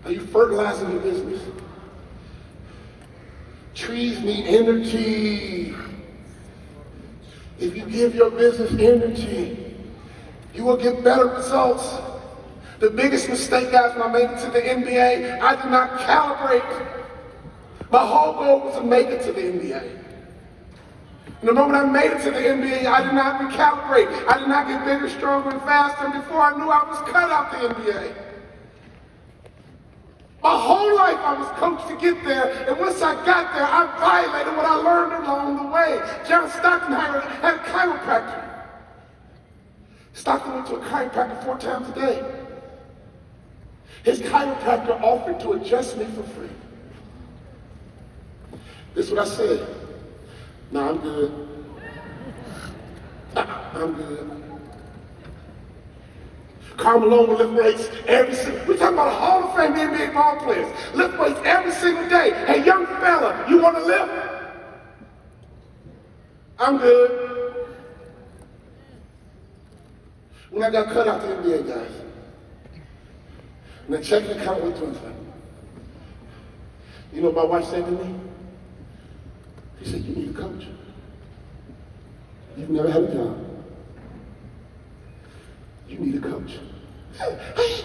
Are you fertilizing your business? Trees need energy. If you give your business energy, you will get better results. The biggest mistake, guys, when I made it to the NBA, I did not calibrate. My whole goal was to make it to the NBA. And the moment I made it to the NBA, I did not recalibrate. I did not get bigger, stronger, and faster. And before I knew I was cut out the NBA. My whole life I was coached to get there, and once I got there, I violated what I learned along the way. John Stockton had a chiropractor. Stockton went to a chiropractor 4 times a day. His chiropractor offered to adjust me for free. This is what I said. No, I'm good. I'm good. Karl Malone will lift weights every single day. We're talking about a Hall of Fame NBA ball players. Lift weights every single day. Hey, young fella, you want to lift? I'm good. When I got cut out the NBA, guys, and the checking account went to him, you know what my wife said to me? She said, you need a coach. You've never had a job. You need a coach. Hey, great.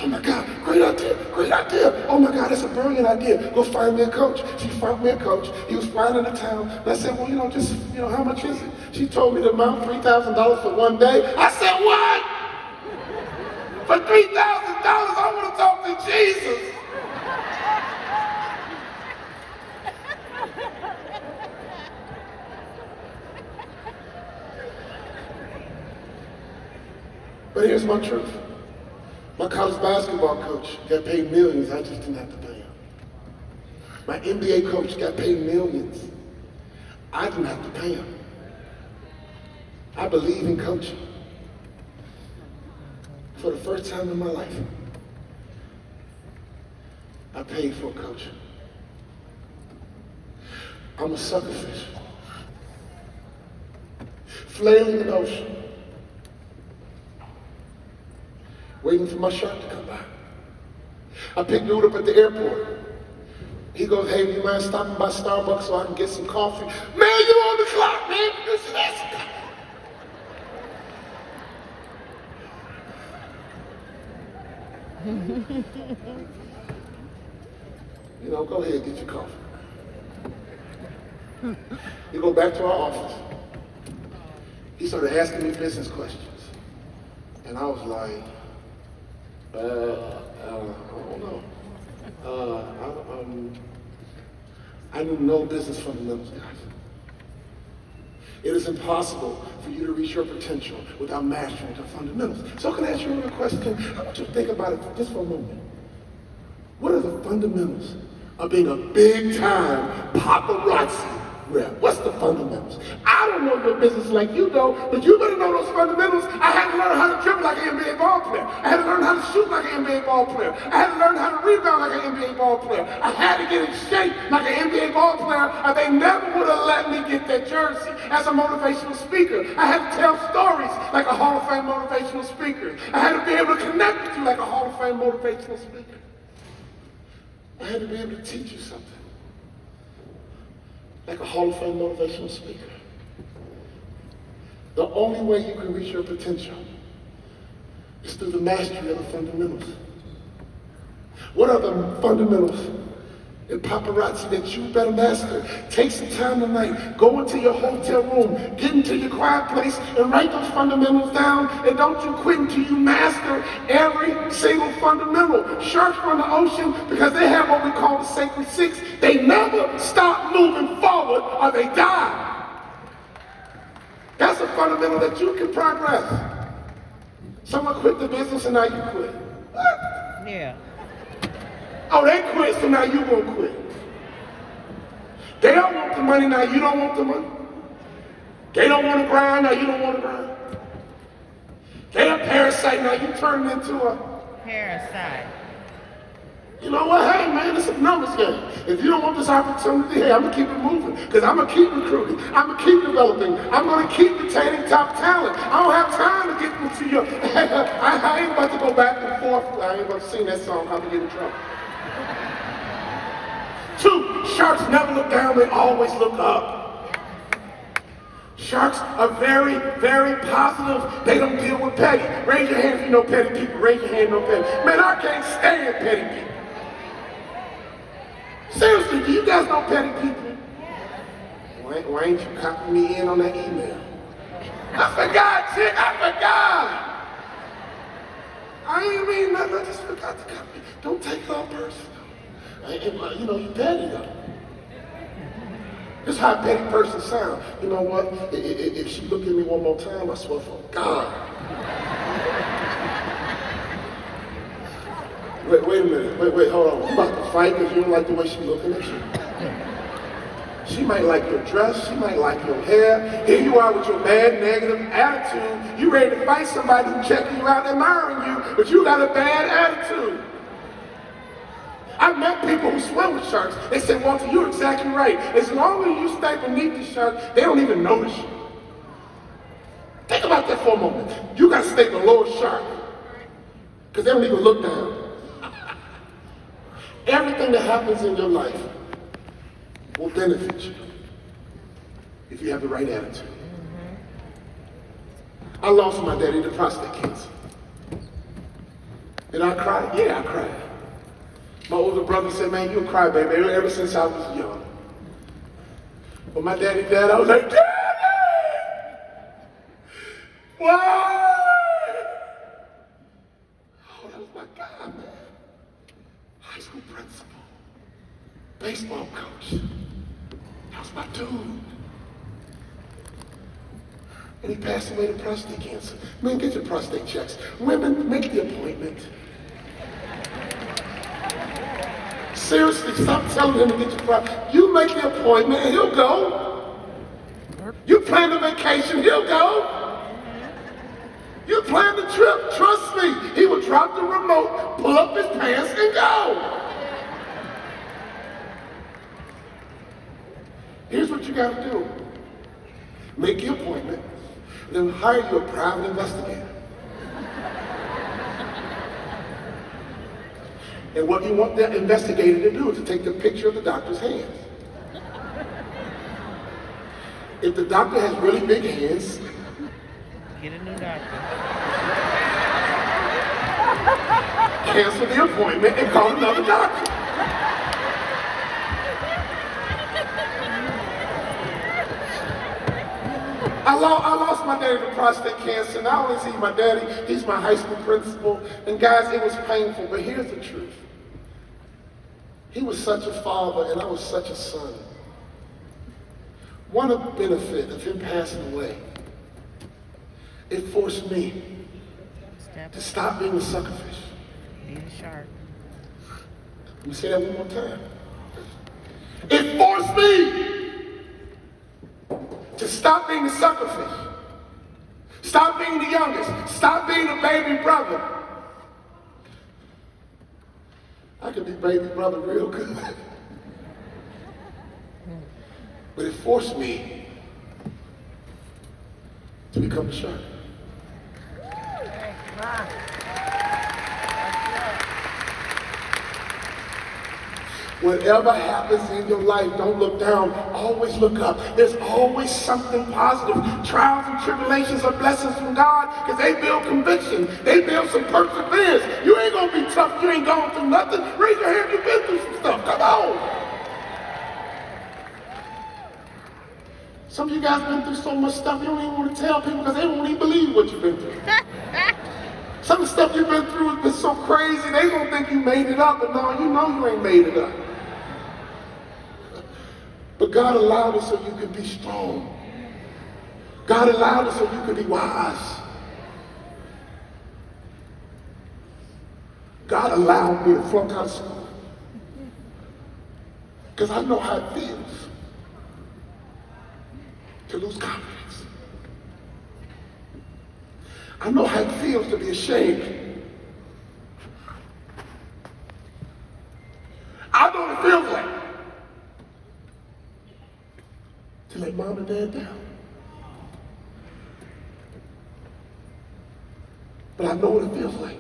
Oh my God, great idea. Oh my God, that's a brilliant idea. Go find me a coach. She found me a coach. He was flying into town. And I said, well, how much is it? She told me the amount, $3,000 for one day. I said, what? For $3,000, I want to talk to Jesus. But here's my truth. My college basketball coach got paid millions, I just didn't have to pay him. My NBA coach got paid millions. I didn't have to pay him. I believe in coaching. For the first time in my life, I paid for a coach. I'm a sucker fish. Flailing in the ocean. Waiting for my shark to come by. I picked dude up at the airport. He goes, hey, do you mind stopping by Starbucks so I can get some coffee? Man, you on the clock, man. This is that. You know, go ahead, get your coffee. You go back to our office. He started asking me business questions. And I was like, I don't know. I knew no business fundamentals, guys. It is impossible for you to reach your potential without mastering the fundamentals. So I can ask you a question. I want you to think about it just for a moment. What are the fundamentals of being a big-time paparazzi rep? What's the fundamentals? I don't know your business like you know, but you better know those fundamentals. I had to learn how to dribble like an NBA ball player. I had to learn how to shoot like an NBA ball player. I had to learn how to rebound like an NBA ball player. I had to get in shape like an NBA ball player, or they never would have let me get that jersey. As a motivational speaker, I had to tell stories like a Hall of Fame motivational speaker. I had to be able to connect with you like a Hall of Fame motivational speaker. I had to be able to teach you something like a Hall of Fame motivational speaker. The only way you can reach your potential is through the mastery of the fundamentals. What are the fundamentals in paparazzi that you better master? Take some time tonight, go into your hotel room, get into your quiet place, and write those fundamentals down, and don't you quit until you master every single fundamental. Sharks run the ocean because they have what we call the sacred six. They never stop moving forward or they die. That's a fundamental that you can progress. Someone quit the business and now you quit. What? Yeah. Oh, they quit, so now you gonna quit. They don't want the money, now you don't want the money. They don't want to grind, now you don't want to grind. They a parasite, now you turn into a Parasite. You know what? Hey, man, it's a numbers game. If you don't want this opportunity, hey, I'm going to keep it moving because I'm going to keep recruiting. I'm going to keep developing. I'm going to keep retaining top talent. I don't have time to get into your... I ain't about to go back and forth. I ain't about to sing that song. I'm going to get in trouble. 2, sharks never look down. They always look up. Sharks are very, very positive. They don't deal with petty. Raise your hand if you know petty people. Raise your hand, no petty. Man, I can't stand petty people. Seriously, do you guys know petty people? Why ain't you copying me in on that email? I forgot, chick, I forgot. I ain't mean nothing, I just forgot to copy. Don't take it all personal. You know, you petty though. This is how a petty person sounds. You know what? If she look at me one more time, I swear for God. Wait a minute. Wait, hold on. You about to fight because you don't like the way she's looking at you? She might like your dress. She might like your hair. Here you are with your bad, negative attitude. You ready to fight somebody who's checking you out and admiring you, but you got a bad attitude. I've met people who swim with sharks. They say, Walter, you're exactly right. As long as you stay beneath the shark, they don't even notice you. Think about that for a moment. You got to stay below a shark because they don't even look down. Everything that happens in your life will benefit you if you have the right attitude. I lost my daddy to prostate cancer. Did I cry? Yeah, I cried. My older brother said, man, you a crybaby ever since I was young. When my daddy died, I was like, Daddy! Why? Oh, that was my guy, man. High school principal, baseball coach. That was my dude. And he passed away to prostate cancer. Men, get your prostate checks. Women, make the appointment. Seriously, stop telling him to get your prostate. You make the appointment and he'll go. You plan the vacation, he'll go. You plan the trip, trust me. He will drop the remote, pull up his pants, and go. Here's what you gotta do. Make the appointment, then hire you a private investigator. And what you want that investigator to do is to take the picture of the doctor's hands. If the doctor has really big hands, Get a new doctor. cancel the appointment and call another doctor. I lost my daddy to prostate cancer. Not only is he my daddy, he's my high school principal. And guys, it was painful, but here's the truth. He was such a father and I was such a son. One benefit of him passing away, it forced me to stop being a suckerfish. Be a shark. Let me say that one more time. It forced me to stop being the suckerfish. Stop being the youngest. Stop being the baby brother. I could be baby brother real good. But it forced me to become a shark. Whatever happens in your life, don't look down, always look up. There's always something positive. Trials and tribulations are blessings from God because they build conviction. They build some perseverance. You ain't gonna be tough, you ain't going through nothing. Raise your hand, you've been through some stuff, come on. Some of you guys been through so much stuff you don't even want to tell people because they won't even believe what you've been through. Some of the stuff you've been through has been so crazy, they don't think you made it up, but no, you know you ain't made it up. But God allowed it so you could be strong. God allowed it so you could be wise. God allowed me to flunk out of school. Because I know how it feels to lose confidence. I know how it feels to be ashamed. I know what it feels like to let mom and dad down. But I know what it feels like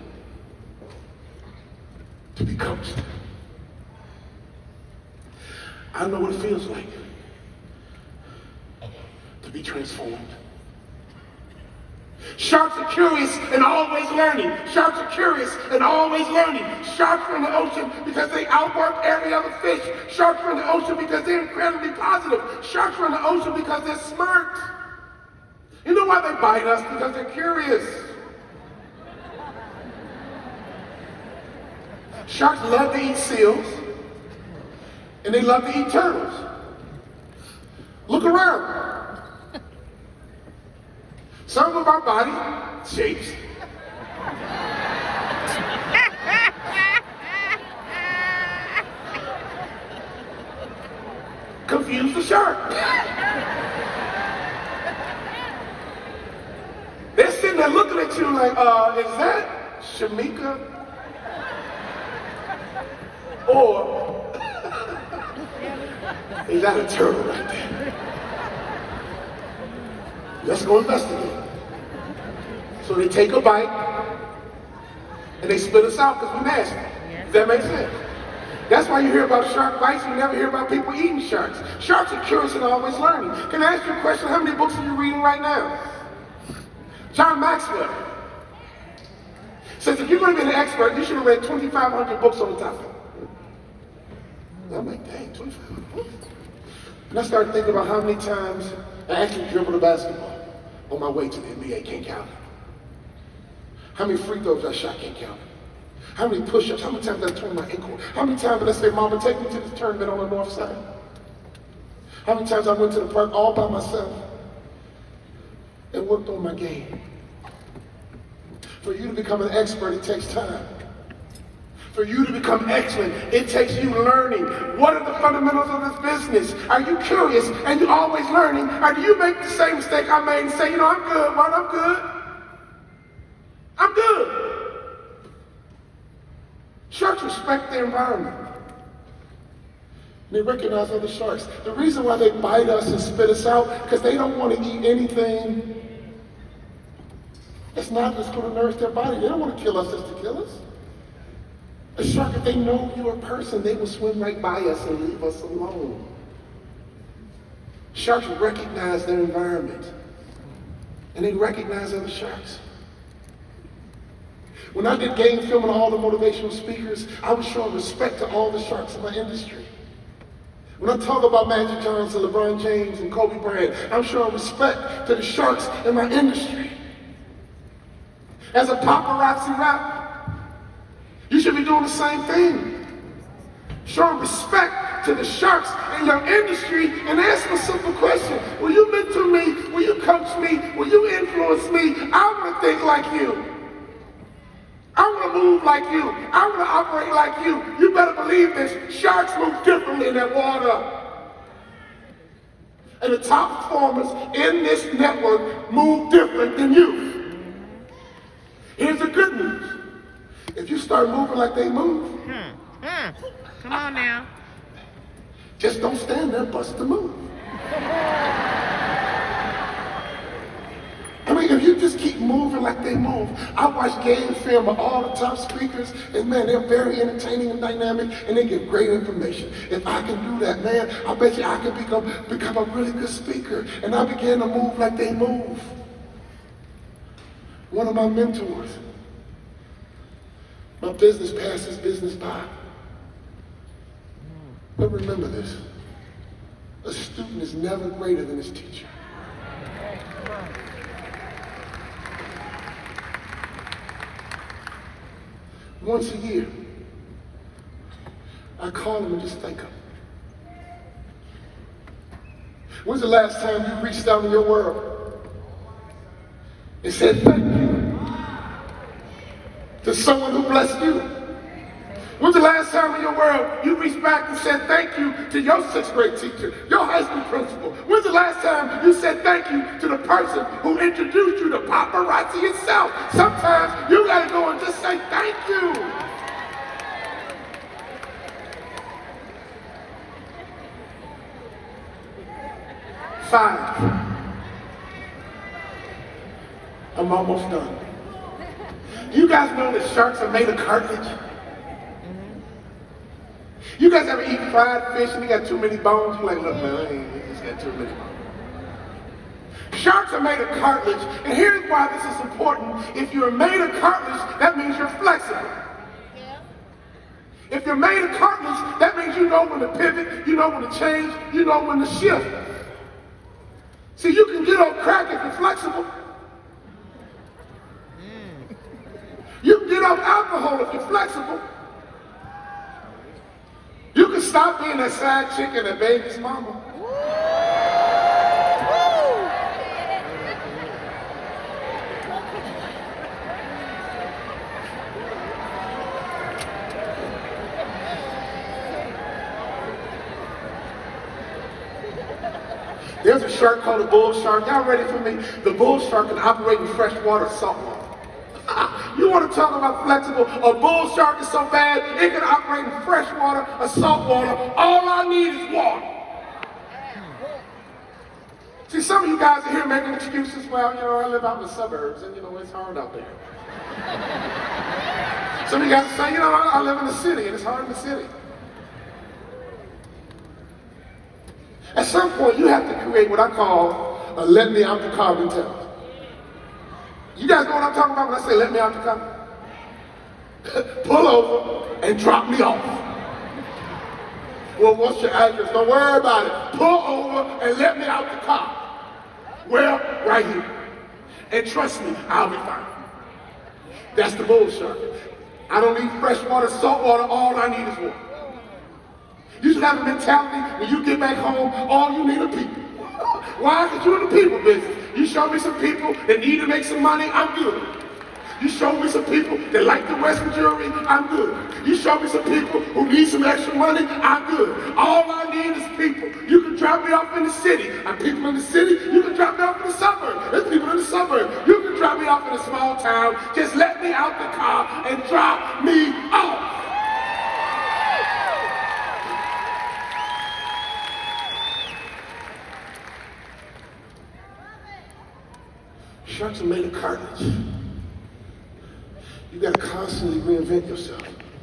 to be coached. I know what it feels like to be transformed. Sharks are curious and always learning. Sharks are curious and always learning. Sharks are in the ocean because they outwork every other fish. Sharks are in the ocean because they're incredibly positive. Sharks are in the ocean because they're smart. You know why they bite us? Because they're curious. Sharks love to eat seals and they love to eat turtles. Look around. Some of our body shapes confuse the shark. They're sitting there looking at you like, is that Shamika? Or is that a turtle right there? Let's go investigate. So they take a bite and they spit us out because we're nasty. Does that make sense? That's why you hear about shark bites, you never hear about people eating sharks. Sharks are curious and always learning. Can I ask you a question? How many books are you reading right now? John Maxwell says if you're going to be an expert, you should have read 2,500 books on the topic. I'm like, dang, 2,500 books? And I started thinking about how many times I actually dribbled a basketball on my way to the NBA, can't count it. How many free throws I shot, can't count it. How many push-ups, how many times did I turn my ankle? How many times did I say, Mama, take me to this tournament on the north side? How many times I went to the park all by myself? and worked on my game. For you to become an expert, it takes time. For you to become excellent, it takes you learning. What are the fundamentals of this business? Are you curious and you're always learning? Or do you make the same mistake I made and say, you know, I'm good, well, I'm good. I'm good. Sharks respect their environment. They recognize other sharks. The reason why they bite us and spit us out, because they don't want to eat anything that's not just going to nourish their body. They don't want to kill us just to kill us. A shark, if they know you're a person, they will swim right by us and leave us alone. Sharks recognize their environment, and they recognize other sharks. When I did game filming all the motivational speakers, I was showing respect to all the sharks in my industry. When I talk about Magic Johnson, LeBron James, and Kobe Bryant, I'm showing respect to the sharks in my industry. As a paparazzi rapper, you should be doing the same thing. Showing respect to the sharks in your industry and ask a simple question. Will you mentor me? Will you coach me? Will you influence me? I want to think like you. I want to move like you. I want to operate like you. You better believe this. Sharks move differently in that water. And the top performers in this network move different than you. Here's the good news. If you start moving like they move, Come on now. just don't stand there, bust the move. I mean, if you just keep moving like they move. I watch game film of all the top speakers, and man, they're very entertaining and dynamic, and they give great information. If I can do that, man, I bet you I can become a really good speaker. And I began to move like they move. One of my mentors, my business passes business by. But remember this, a student is never greater than his teacher. Once a year, I call him and just thank him. When's the last time you reached out in your world and said thank you to someone who blessed you? When's the last time in your world you reached back and said thank you to your 6th grade teacher, your high school principal? When's the last time you said thank you to the person who introduced you to paparazzi itself? Sometimes you gotta go and just say thank you. Five. I'm almost done. You guys know that sharks are made of cartilage? You guys ever eat fried fish and you got too many bones? You're like, look, man, I just got too many bones. Sharks are made of cartilage, and here's why this is important. If you're made of cartilage, that means you're flexible. If you're made of cartilage, that means you know when to pivot, you know when to change, you know when to shift. See, you can get off crack if you're flexible. You can get off alcohol if you're flexible. You can stop being that side chick and that baby's mama. There's a shark called a bull shark. Y'all ready for me? The bull shark can operate in fresh water, salt water. You want to talk about flexible? A bull shark is so bad, it can operate in fresh water or salt water. All I need is water. See, some of you guys are here making excuses. Well, you know, I live out in the suburbs and, you know, it's hard out there. Some of you guys say, you know, I live in the city and it's hard in the city. At some point, you have to create what I call a let me out the car mentality. You guys know what I'm talking about when I say let me out the car? Pull over and drop me off. Well, what's your address? Don't worry about it. Pull over and let me out the car. Well, right here. And trust me, I'll be fine. That's the bull shark. I don't need fresh water, salt water, all I need is water. You should have a mentality when you get back home, all you need are people. Why? Because you're in the people business. You show me some people that need to make some money, I'm good. You show me some people that like to wear some jewelry, I'm good. You show me some people who need some extra money, I'm good. All I need is people. You can drop me off in the city. I'm people in the city, you can drop me off in the suburb. There's people in the suburb. You can drop me off in a small town. Just let me out the car and drop me off. Sharks are made of cartilage. You gotta constantly reinvent yourself.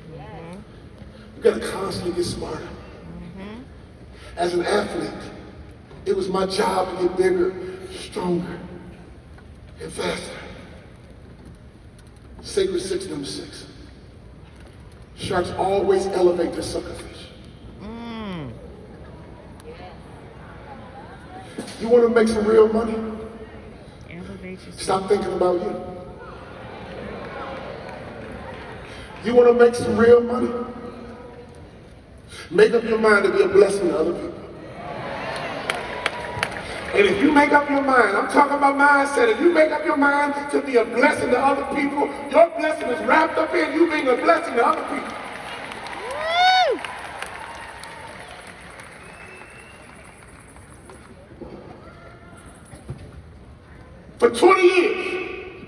You gotta constantly get smarter. As an athlete, it was my job to get bigger, stronger, and faster. Sacred six, number 6. Sharks always elevate their suckerfish. You wanna make some real money? Stop thinking about you. You want to make some real money? Make up your mind to be a blessing to other people. And if you make up your mind, I'm talking about mindset, if you make up your mind to be a blessing to other people, your blessing is wrapped up in you being a blessing to other people. For 20 years,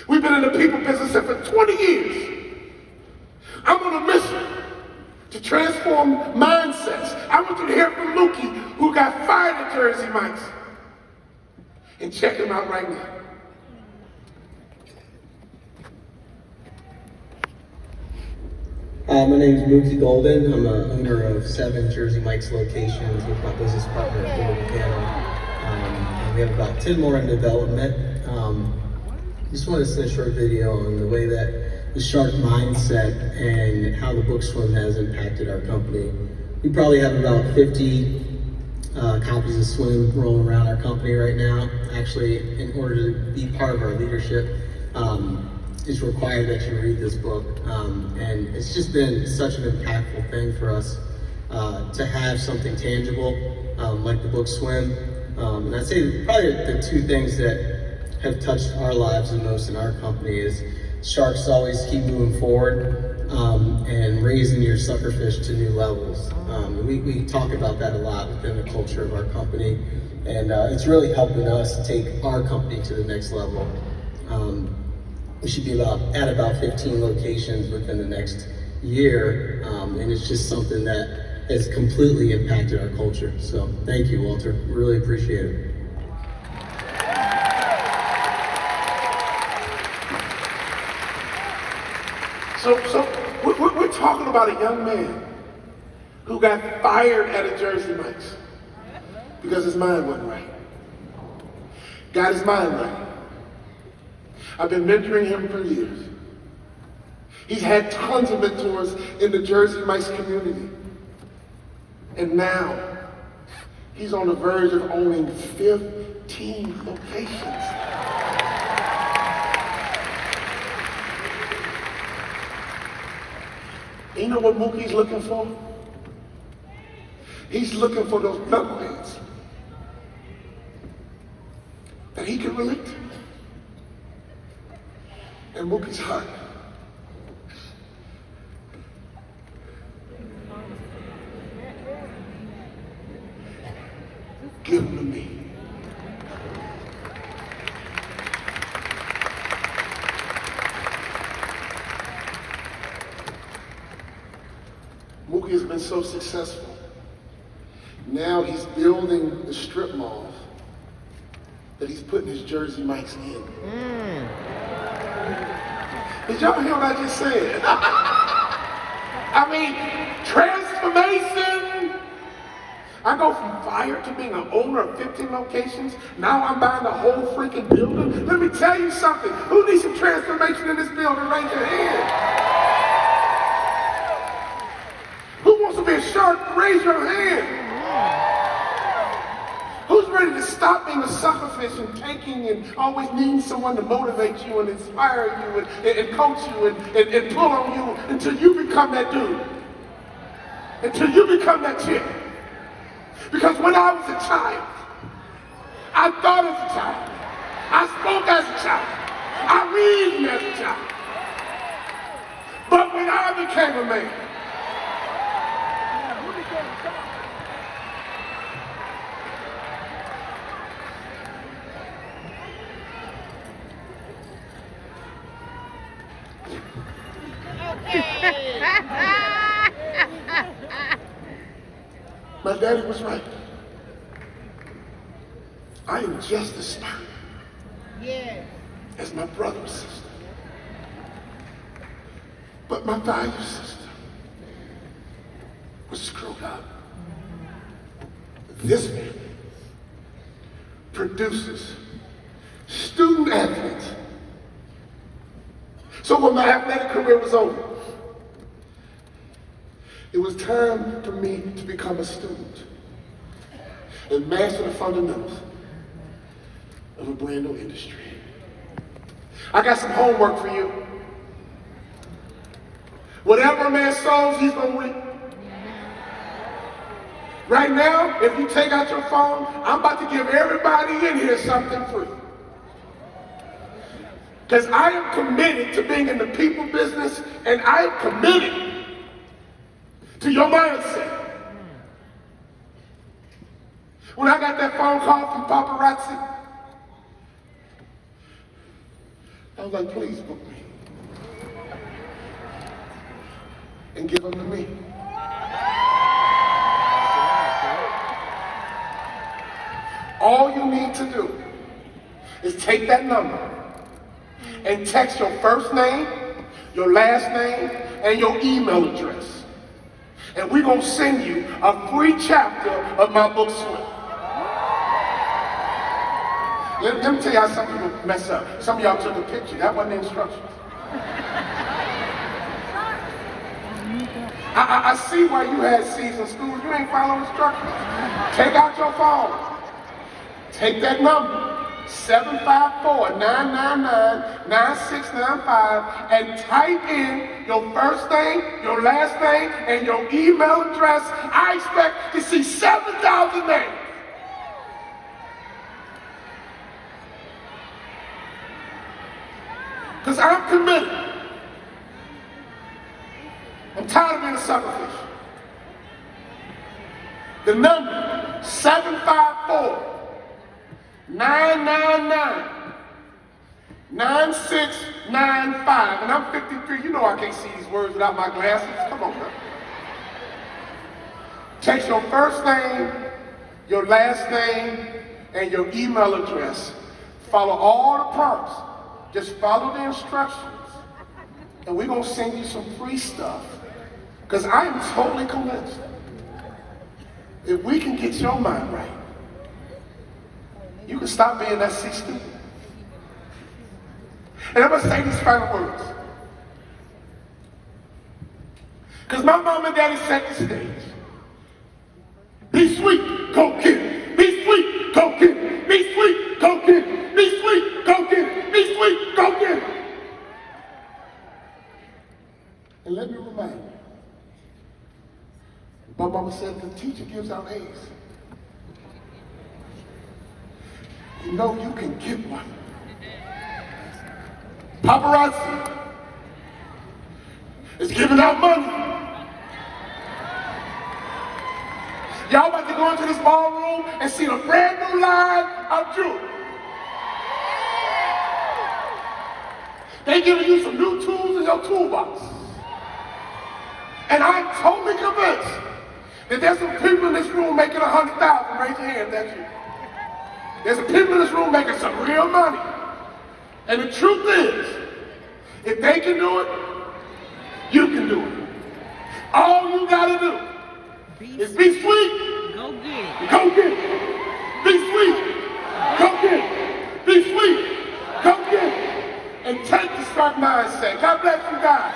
we've been in the people business and for 20 years. I'm on a mission to transform mindsets. I want you to hear from Mookie, who got fired at Jersey Mike's. And check him out right now. My name is Mookie Golden. I'm the owner of 7 Jersey Mike's locations with my business partner, Motivational. We have about 10 more in development. Just wanted to send a short video on the way that the shark mindset and how the book swim has impacted our company. We probably have about 50 copies of Swim rolling around our company right now. Actually, in order to be part of our leadership, it's required that you read this book. And it's just been such an impactful thing for us to have something tangible like the book Swim. And I'd say probably the 2 things that have touched our lives the most in our company is sharks always keep moving forward and raising your suckerfish to new levels. We talk about that a lot within the culture of our company, and it's really helping us take our company to the next level. We should be at about 15 locations within the next year, and it's just something that has completely impacted our culture. So thank you, Walter. Really appreciate it. So we're talking about a young man who got fired at a Jersey Mike's because his mind wasn't right. Got his mind right. I've been mentoring him for years. He's had tons of mentors in the Jersey Mike's community. And now, he's on the verge of owning 15 locations. You know what Mookie's looking for? He's looking for those knuckleheads that he can relate to. And Mookie's heart give them to me. Mookie has been so successful. Now he's building the strip malls that he's putting his Jersey Mike's in. Did y'all hear what I just said? I mean, transformation. I go from fired to being an owner of 15 locations. Now I'm buying the whole freaking building. Let me tell you something. Who needs some transformation in this building? Raise your hand. Who wants to be a shark? Raise your hand. Who's ready to stop being a suckerfish and taking and always needing someone to motivate you and inspire you and coach you and pull on you until you become that dude? Until you become that chick. Because when I was a child, I I thought as a child. I spoke as a child. I reasoned as a child. But when I became a man, my daddy was right. I am just as smart as my brother and sister. But my value system was screwed up. This man produces student athletes. So when my athletic career was over, it was time for me to become a student and master the fundamentals of a brand new industry. I got some homework for you. Whatever a man sows, he's gonna reap. Right now, if you take out your phone, I'm about to give everybody in here something free. Because I am committed to being in the people business, and I am committed to your mindset. When I got that phone call from paparazzi, I was like, please book me. And give them to me. All you need to do is take that number and text your first name, your last name, and your email address. And we're going to send you a free chapter of my book, Swim. Let me tell you how some people mess up. Some of y'all took a picture. That wasn't the instructions. I see why you had C's in school. You ain't following instructions. Take out your phone. Take that number, 754-999-9695, and type in your first name, your last name, and your email address. I expect to see 7,000 names. Because I'm committed. I'm tired of being a suckerfish. The number, 754-999-9695. And I'm 53. You know I can't see these words without my glasses. Come on, man. Text your first name, your last name, and your email address. Follow all the prompts. Just follow the instructions. And we're going to send you some free stuff. Because I am totally convinced if we can get your mind right, you can stop being that C student. And I'm going to say these final words. Because my mom and daddy set the stage. Be sweet, go get it. Be sweet, go get it. Be sweet, go get it. Be sweet, go get it. Be sweet, go get it. And let me remind you, my mama said the teacher gives out A's. You know you can get one. Paparazzi is giving out money. Y'all about to go into this ballroom and see a brand new line of jewelry. They giving you some new tools in your toolbox. And I'm totally convinced that there's some people in this room making 100,000. Raise your hand, that's you. There's some people in this room making some real money. And the truth is, if they can do it, you can do it. All you gotta do is be sweet. Go get it. Go get it. Be sweet. Go get it. Be sweet. Go get it. And take the smart mindset. God bless you guys.